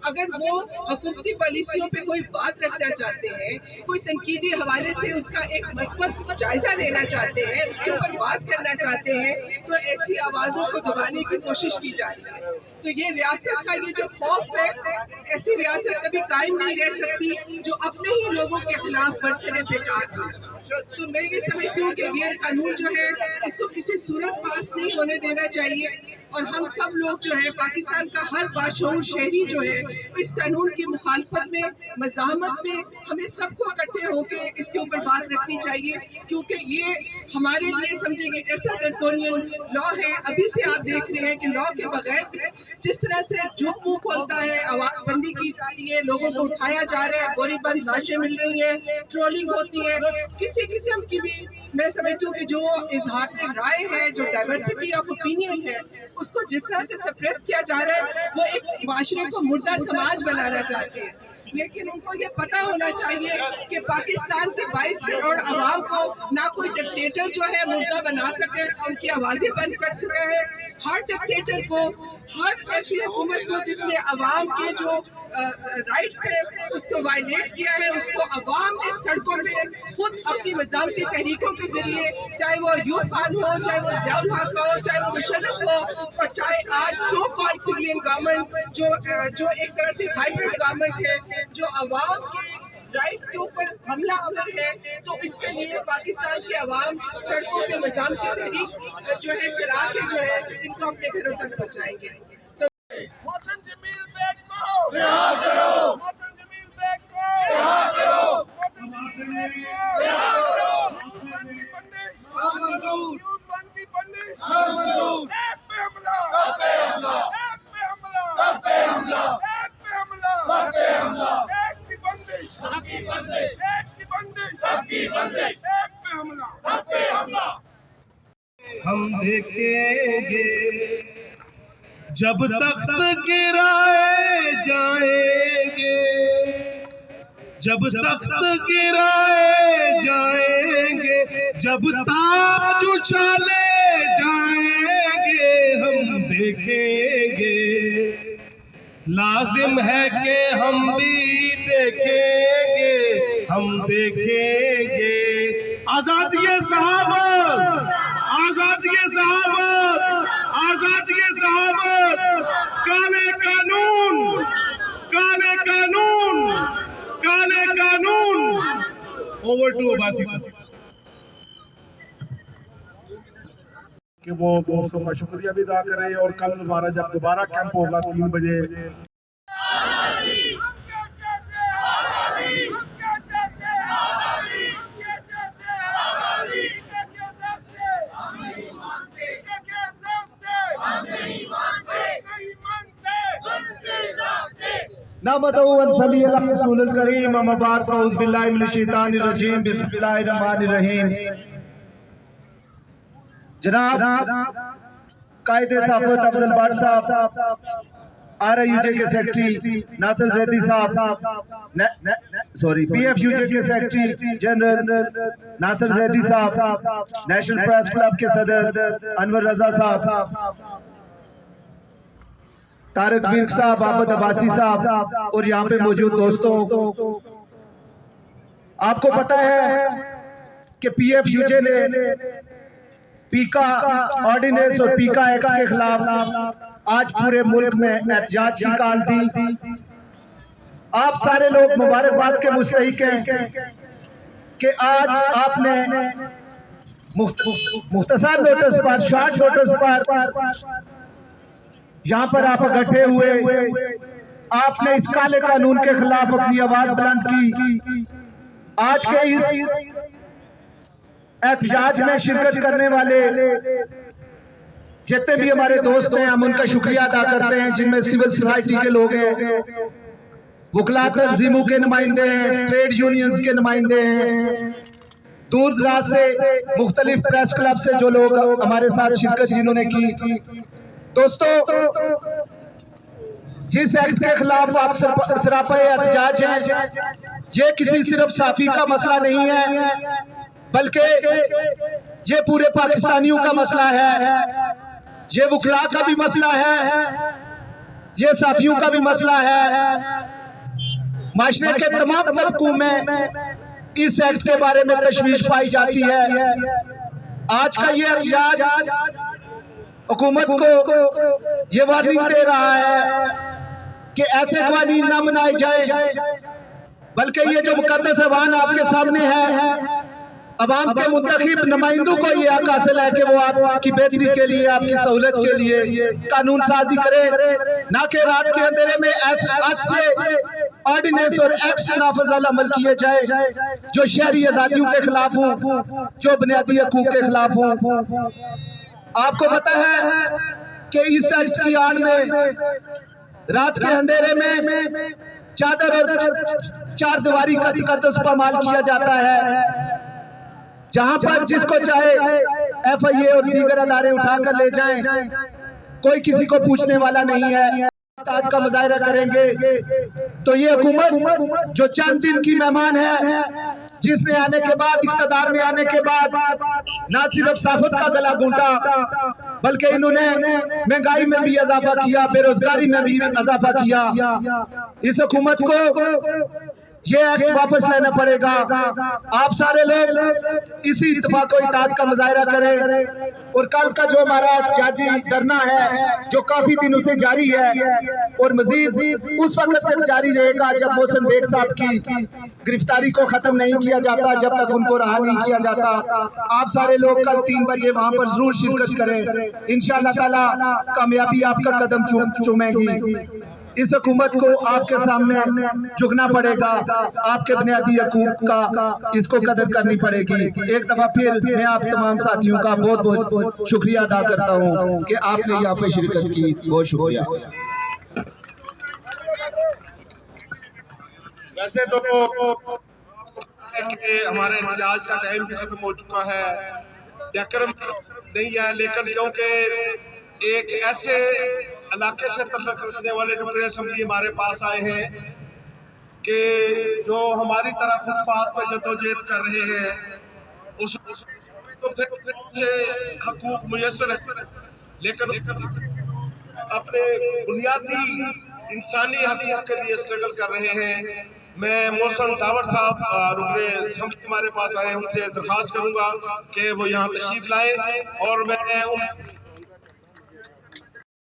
अगर वो हुकूमती पॉलिसियों पे कोई बात रखना चाहते हैं, कोई तनकीदी हवाले से उसका एक मस्बत जायजा लेना चाहते हैं, उसके ऊपर बात करना चाहते हैं, तो ऐसी आवाज़ों को दबाने की कोशिश की जा रही है। तो ये रियासत का ये जो खौफ है, ऐसी रियासत कभी कायम नहीं रह सकती जो अपने ही लोगों के खिलाफ बरसरे बेकार है। तो मैं ये समझती हूँ कि ये कानून जो है इसको किसी सूरत पास नहीं होने देना चाहिए और हम सब लोग जो है पाकिस्तान का हर बाशऊर शहरी जो है इस कानून की मुखालफत में, मज़ाहमत में हमें सबको इकट्ठे होकर इसके ऊपर बात रखनी चाहिए, क्योंकि ये हमारे लिए समझेंगे ऐसा ड्रैकोनियन लॉ है। अभी से आप देख रहे हैं कि लॉ के बगैर जिस तरह से जो मुंह खोलता है आवाज़बंदी की जा रही है, लोगों को उठाया जा रहा है, बोरी बंद लाशें मिल रही है, ट्रोलिंग होती है, किसी किस्म की भी मैं समझती हूँ कि जो इजहार राय है, जो डाइवर्सिटी ऑफ ओपिनियन है उसको जिस तरह से सप्रेस किया जा रहा है, वो एक माशरे को मुर्दा समाज बनाना चाहते हैं। लेकिन उनको ये पता होना चाहिए कि पाकिस्तान के 22 करोड़ आवाम को ना कोई डिक्टेटर जो है मुर्दा बना सके, उनकी आवाज़ें बंद कर सके है। हर डिक्टेटर को, हर ऐसी हुकूमत को जिसने आवाम के जो राइट्स है उसको वायलेट किया है, उसको अवाम इस सड़कों पे खुद अपनी मज़ामती तहरीकों के जरिए, चाहे वो अयूब खान हो, चाहे वो ज़ियाउल हक हो, चाहे वो मुशर्रफ हो, और चाहे आज सो कॉल्ड सिविलियन गवर्नमेंट जो एक तरह से हाइब्रिड गवर्नमेंट है, जो अवाम के राइट्स के ऊपर हमला आवर है, तो इसके लिए पाकिस्तान के अवाम सड़कों पे मज़ामती तहरीक जो है चला के जो है इनको अपने घरों तक पहुँचाएंगे। मोहसिन जमील बेग को रिहा करो, मोहसिन जमील बेग को रिहा करो, मोहसिन जमील बेग को रिहा करो। न्यूज़ वन की बंदिश नामंजूर। एक पे हमला, सब पे हमला, एक पे हमला, सब पे हमला, एक पे हमला, सब पे हमला, एक की बंदिश, सबकी बंदिश, एक की बंदिश, सबकी बंदिश, एक पे हमला, सब पे हमला। हम देखेंगे जब तख्त गिराए जाएंगे, जब तख्त गिराए जाएंगे, जब ताज उछाले जाएंगे, हम देखेंगे। लाजिम है कि हम भी देखेंगे, हम देखेंगे। आजादी सहाबत, आजादी सहाबत, आजादी सहाबत, काले कानून, काले कानून, काले कानून। ओवर टू अब्बासी साहब कि वो दोस्तों का शुक्रिया भी अदा करें, और कल हमारा जब दोबारा कैंप होगा 3 बजे। जनाब कायदे साफत अफजल भट्ट साहब, RIUJ के सेक्रेटरी नासिर जैदी साहब, सॉरी PFUJ के सेक्रेटरी जनरल नासिर जैदी साहब, नेशनल प्रेस क्लब के सदर अनवर रजा साहब, तारिक मीर साहब, आबद अब्बासी साहब, और यहाँ पे मौजूद दोस्तों, आपको पता है कि PFUJ ने पीका ऑर्डिनेंस और पीका एक्ट के खिलाफ आज पूरे मुल्क में एहतजाज की कॉल दी। आप सारे लोग मुबारकबाद के मुस्तहिक हैं कि आज आपने मुख्तसर नोटिस पर, शॉर्ट नोटिस पर यहाँ पर आप इकट्ठे हुए, आपने इस काले कानून के खिलाफ अपनी आवाज बुलंद की। आज के इस एहतजाज में शिरकत करने वाले जितने भी हमारे दोस्त हैं, हम उनका शुक्रिया अदा करते हैं, जिनमें सिविल सोसाइटी के लोग हैं, वकला तंजीमों के नुमाइंदे हैं, ट्रेड यूनियंस के नुमाइंदे हैं, दूर दराज से मुख्तलिफ प्रेस क्लब से जो लोग हमारे साथ शिरकत जिन्होंने की। दोस्तों, जिस एक्ट के खिलाफ आप सरापा एहतजाज हैं, ये किसी सिर्फ साफी का मसला नहीं है, बल्कि ये पूरे पाकिस्तानियों का मसला है, ये वकला का भी मसला है, ये साफियों का भी मसला है। माशरे के तमाम तबकों में इस एक्ट के बारे में तशवीश पाई जाती है। आज का ये एहतजाज हुकूमत को ये वार्निंग दे रहा है कि ऐसे कवानीन न बनाए जाए, बल्कि ये जो मुकद्दस ऐवान आपके सामने है, अवाम के मुंतखब नुमाइंदों को ये हक हासिल है कि वो आपकी बेहतरी के लिए, आपकी सहूलत के लिए कानून साजी करे, ना कि रात के अंधेरे में ऐसे ऑर्डिनेंस और एक्ट नाफिज अमल किए जाए जो शहरी आजादियों के खिलाफ हों, जो बुनियादी हकूक के खिलाफ हों। आपको पता है कि इस एक्ट की आड़ में रात के अंधेरे में चादर और चार दीवारी का तकद्दुस पामाल किया जाता है, जहां पर जिसको चाहे FIA और दीगर अदारे उठाकर ले जाएं, कोई किसी को पूछने वाला नहीं है। आज का मुजाहिरा करेंगे तो ये हुकूमत जो चंद दिन की मेहमान है, जिसने आने के बाद, इक़्तिदार में आने के बाद ना सिर्फ साफत का गला घूंटा, बल्कि इन्होंने महंगाई में भी इजाफा किया, बेरोजगारी में भी इजाफा किया। इस हुकूमत को ये एक्ट वापस लेना पड़ेगा। आप सारे लोग इसी इत्तेफाक और इत्तेहाद का मुजाहिरा करें। और कल का जो हमारा जाजी धरना है, जो काफी दिनों से जारी है और मजीद उस वक्त तक जारी रहेगा जब मोहसिन बेग साहब की गिरफ्तारी को खत्म नहीं किया जाता, जब तक उनको रहा नहीं किया जाता। आप सारे लोग कल 3 बजे वहां पर जरूर शिरकत करें। इंशाअल्लाह ताला कामयाबी आपका कदम चूमेगी। इस हुकूमत को आपके सामने झुकना पड़ेगा, आपके बुनियादी हकूक का इसको कदर करनी पड़ेगी। एक दफा फिर मैं आप तमाम साथियों का बहुत बहुत शुक्रिया अदा करता हूँ कि आपने यहाँ पे शिरकत की। बहुत शुक्रिया। वैसे तो हमारे इजलास का टाइम भी खत्म हो चुका है, डेकोरम नहीं है, लेकिन क्योंकि एक ऐसे इलाके से तल्लुक़ रखने वाले रुकन असम्बली हमारे पास आए हैं कि जो हमारी तरह फुटपाथ पर जदोजहद कर रहे हैं, उस तो फिर से हकूक मुयस्सर है, लेकिन अपने बुनियादी इंसानी हकूक के लिए स्ट्रगल कर रहे हैं। मैं मोहसिन दावर साहब रुकन असम्बली हमारे पास आए, उनसे दरख्वास्त करूंगा कि वो यहाँ तशरीफ लाए और मैं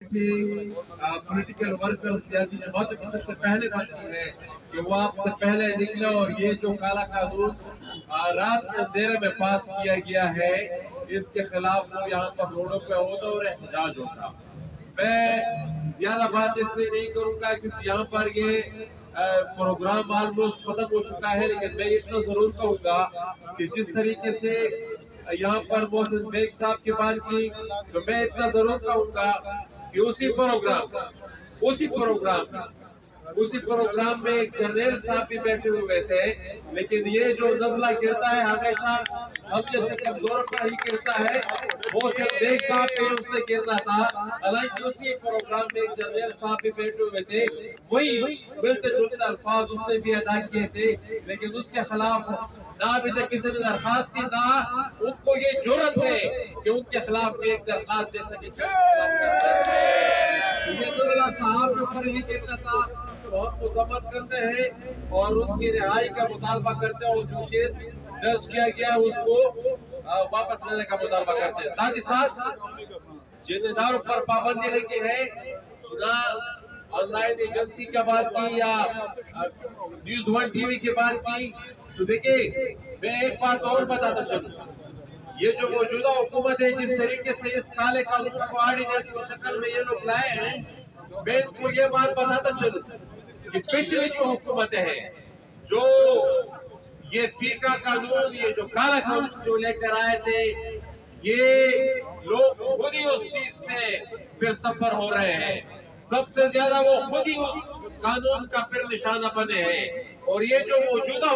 पॉलिटिकल वर्कर सियासी जमातों की सबसे पहले बनती है कि वो आपसे पहले निकले। और ये जो काला कानून रात को अंधेरे में पास किया गया है, इसके खिलाफ वो यहाँ पर रोडों पे होता और एहतजाज होता। मैं ज्यादा बात इसलिए नहीं करूंगा क्योंकि यहाँ पर ये प्रोग्राम ऑलमोस्ट खत्म हो चुका है, लेकिन मैं इतना जरूर कहूंगा कि जिस तरीके से यहाँ पर मोहसिन बेग साहब की बात की, तो मैं इतना जरूर कहूंगा कि उसी प्रोग्राम में एक जनरल साहब भी बैठे हुए थे, लेकिन ये जो नजला गिरता है हमेशा हम जैसे कमजोर पर ही गिरता है। मोहसिन बेग साहब पे उसने गिरना था, हालांकि उसी प्रोग्राम में एक जनरल साहब भी बैठे हुए थे, वही मिलते जुलते अल्फाज उसने भी अदा किए थे, लेकिन उसके खिलाफ ना अभी तक किसी ने दरखास्त दी, ना उनको ये जुर्रत है कि उनके खिलाफ भी एक दरखास्त दे सके। ये साहब के ऊपर ही गिरता था तो हम मुजम्मत करते हैं और उनकी रिहाई का मुतालबा करते हैं और जो केस दर्ज किया गया है उसको वापस लेने का मुतालबा करते हैं। साथ ही साथ जिन इदारों पर पाबंदी लगी है, ना ऑनलाइन एजेंसी की बात की या न्यूज़ 1 टीवी की बात की, तो देखिए मैं एक बात और बताता चलूं, ये जो मौजूदा हुकूमत है जिस तरीके से इस काले कानून को ऑर्डिनेंस की शक्ल में ये लोग लाए हैं, मैं इनको ये बात बताता चलूं कि पिछली जो हुकूमतें हैं, जो ये फीका कानून, ये जो काला कानून जो लेकर आए थे, ये लोग खुद ही उस चीज से फिर सफर हो रहे हैं। सबसे ज्यादा वो खुद ही कानून का फिर निशाना बने हैं। और ये जो मौजूदा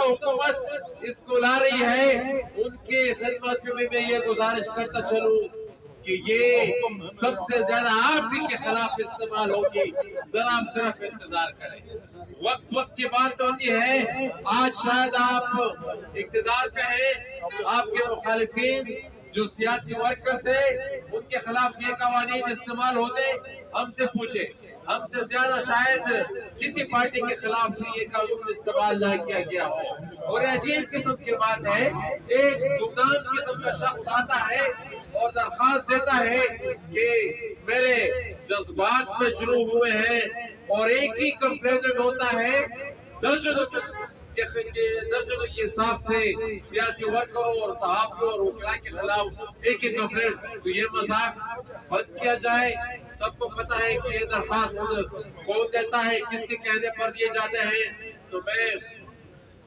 हुकूमत इसको ला रही है, उनके खिदमत में मैं ये गुजारिश करता चलूं कि ये सबसे ज्यादा आप ही के खिलाफ इस्तेमाल होगी। जरा आप सिर्फ इंतजार करें। वक्त की बात होती है। आज शायद आप इक़्तिदार पे हैं, आपके मुखालिफिन जो सियासी वर्कर्स है उनके खिलाफ ये कवानीन इस्तेमाल होते, हमसे पूछे, हमसे ज्यादा शायद किसी पार्टी के खिलाफ भी ये कानून इस्तेमाल ना किया गया हो। और अजीब किस्म की बात है, एक गुमनाम किस्म का शख्स आता है और दरखास्त देता है कि मेरे जज्बात में जुनून हुए हैं, और एक ही कंप्लेंट होता है दर्जनों के हिसाब से सियासी वर्करों और सहाफ़ियों और वकीलों के खिलाफ एक ही कंप्लेंट। तो ये मजाक बंद किया जाए। सबको पता है कि ये दरखास्त कौन देता है, किसके कहने पर दिए जाते हैं। तो मैं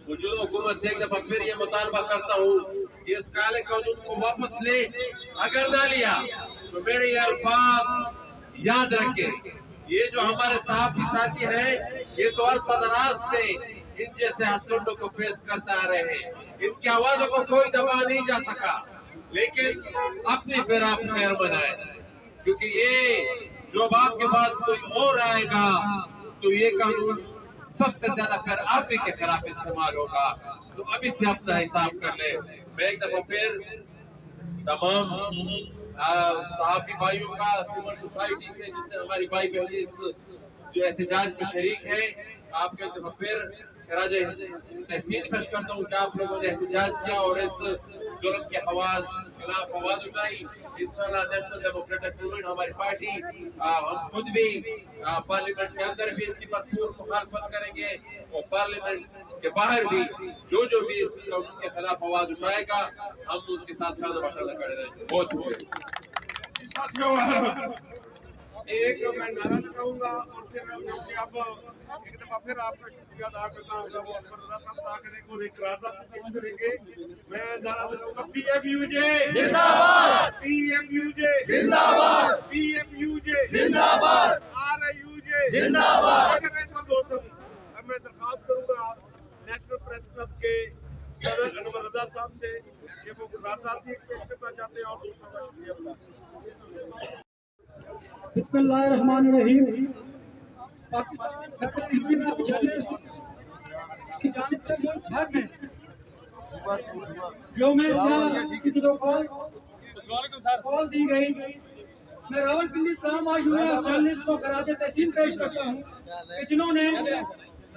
मौजूदा हुकूमत से एक दफा फिर ये मुतालबा करता हूँ कि इस काले कानून को वापस ले। अगर ना लिया तो मेरे ये अल्फाज याद रखें। ये जो हमारे साथी हैं, ये तो अरसदराज से इन जैसे हथकंडों को फेस करते आ रहे हैं। इनकी आवाजों को कोई दबा नहीं जा सका। लेकिन अपने फिर आप खैर बनाए, क्योंकि ये जो आपके बाद कोई और आएगा तो ये कानून सबसे ज्यादा फिर आप ही के खिलाफ इस्तेमाल होगा। तो अभी से अपना हिसाब कर ले। मैं एक दफा फिर तमाम सहाफी भाइयों का, सिविल सोसाइटी के जितने हमारी भाई बहनें जो एहतजाज में शरीक है, आपके एक दफा फिर खराज तहसीन पेश करता हूँ कि आप लोगों ने एहतजाज किया और इस जुल्म के खिलाफ आवाज उठाई। इंशाल्लाह नेशनल डेमोक्रेटिक मूवमेंट हमारी पार्टी, हम खुद भी पार्लियामेंट के अंदर भी इसकी भरपूर मुखालफत करेंगे और पार्लियामेंट के बाहर भी जो भी इस कानून के खिलाफ आवाज उठाएगा हम उनके साथ शादा माशाल्लाह खड़े रहेंगे। बहुत शुक्रिया साथियों, एक मैं नारा लगाऊंगा और फिर अब एक दफा फिर आपका शुक्रिया अदा करना होगा। वो अकबर रजा साहब अदा करेंगे और एक राजा पेश करेंगे। मैं नारा लगाऊंगा PMUJ जिंदाबाद, PMUJ जिंदाबाद, PMUJ जिंदाबाद, RUJ जिंदाबाद। अब मैं दरखास्त करूंगा नेशनल प्रेस क्लब के सदर अनवर रजा साहब से कि वो करारदाद पेश करना चाहते हैं और दूसरों का शुक्रिया अदा। बिस्मिल्लाहिर्रहमानिर्रहीम। पाकिस्तान की जानिब से मुल्क भर में कॉल दी गई। मैं रावलपिंडी इस्लामाबाद यूनियन जर्नलिस्ट को खराज तहसीन पेश करता हूँ कि जिन्होंने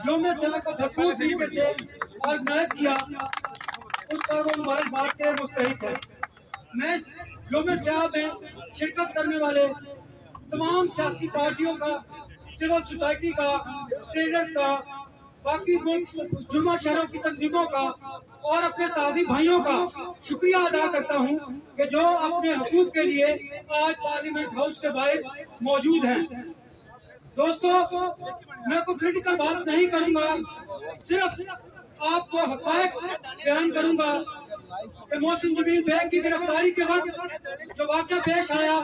यौम सया का भरपूर तरीके से ऑर्गेनाइज किया, उस पर वो मुबारकबाद के मुस्तहिक है। मैं यौम सया में शिरकत करने वाले तमाम सियासी पार्टियों का, सिविल सोसाइटी का, ट्रेडर्स का, बाकी जुम्मा शहरों की तंजीमों का और अपने साथी भाइयों का शुक्रिया अदा करता हूं कि जो अपने हकूक के लिए आज पार्लियामेंट हाउस के बाहर मौजूद हैं। दोस्तों, मैं कोई पॉलिटिकल बात नहीं करूंगा, सिर्फ आपको हक़ाइक़ बयान करूंगा कि मोहसिन जमील बेग की गिरफ्तारी के वक्त जो वाक़या पेश आया,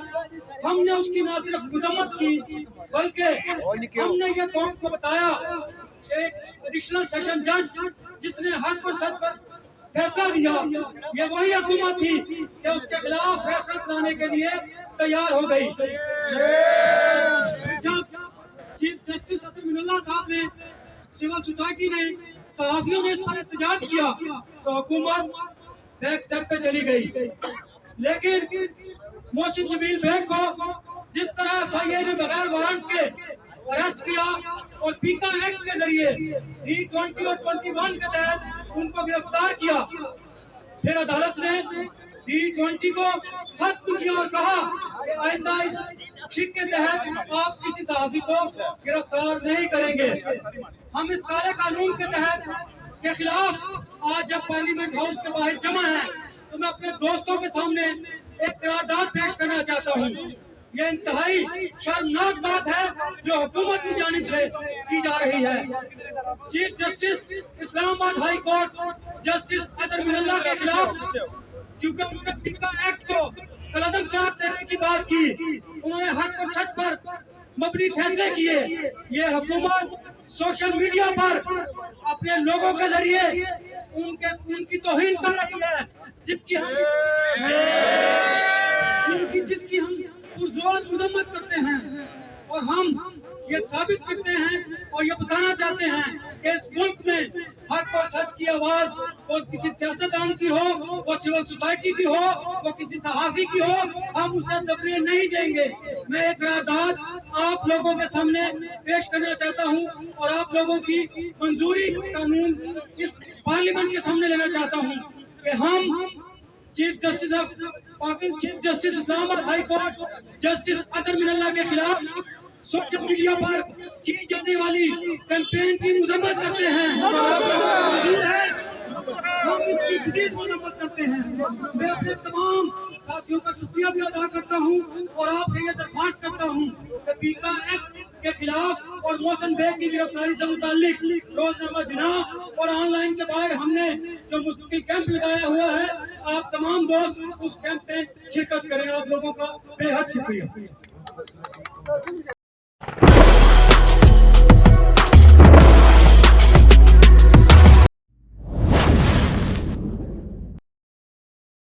हमने उसकी न सिर्फ मजम्मत की बल्कि हमने ये कौम को बताया एक एडिशनल सेशन जज जिसने हक और सच पर फैसला दिया, ये वही हुकूमत थी कि उसके खिलाफ फैसला सुनाने के लिए तैयार हो गई। जब चीफ जस्टिस अतरमिनुल्लाह साहब ने, सिविल सोसाइटी ने, सहाफियों ने इस पर एहतजाज किया तो हुकूमत बैक स्टेप पे चली गई। लेकिन मोहसिन जमील बेग को जिस तरह FIA ने बगैर वारंट के अरेस्ट किया और पीका एक्ट के जरिए D20 और 21 के तहत उनको गिरफ्तार किया, फिर अदालत ने D20 को खत्म किया और कहा कि आइंदा इस शिक के तहत आप किसी सहाफी को गिरफ्तार नहीं करेंगे। हम इस काले कानून के तहत के खिलाफ आज जब पार्लियामेंट हाउस के बाहर जमा है तो मैं अपने दोस्तों के सामने एक करारदाद पेश करना चाहता हूँ। ये इंतहाई शर्मनाक बात है जो हुकूमत की जानिब से की जा रही है। Chief justice Islamabad high court justice Athar Minallah के खिलाफ, क्योंकि उन्होंने पीका एक्ट को कलअदम करार देने की बात की, उन्होंने हक और सच पर मबनी फैसले किए। ये हुकूमत सोशल मीडिया पर अपने लोगों के जरिए उनकी तौहीन कर रही है, जिसकी हम पुरजोर मजम्मत करते हैं और हम ये साबित करते हैं और ये बताना चाहते हैं कि इस मुल्क में हक और सच की आवाज वो किसी सियासतदान की हो, वो सिविल सोसाइटी की हो, वो किसी सहाफी की हो, हम उसे दबने नहीं देंगे। मैं एक करारदाद आप लोगों के सामने पेश करना चाहता हूं और आप लोगों की मंजूरी इस कानून इस पार्लियामेंट के सामने लेना चाहता हूं कि हम chief justice Islamabad high court justice Athar Minallah के खिलाफ सोशल मीडिया पर की जाने वाली कैंपेन की मजम्मत करते हैं। हम इसकी शदीद मजम्मत करते हैं। मैं अपने तमाम साथियों का शुक्रिया भी अदा करता हूं और आपसे ये दरख्वास्त करता हूं कि पीका एक्ट के खिलाफ और मोहसिन बेग की गिरफ्तारी से मुताल्लिक रोजनामा जिना और ऑनलाइन के बाहर हमने जो मुस्तकिल कैंप लगाया हुआ है, आप तमाम दोस्त उस कैंप में शिरकत करें। आप लोगों का बेहद शुक्रिया।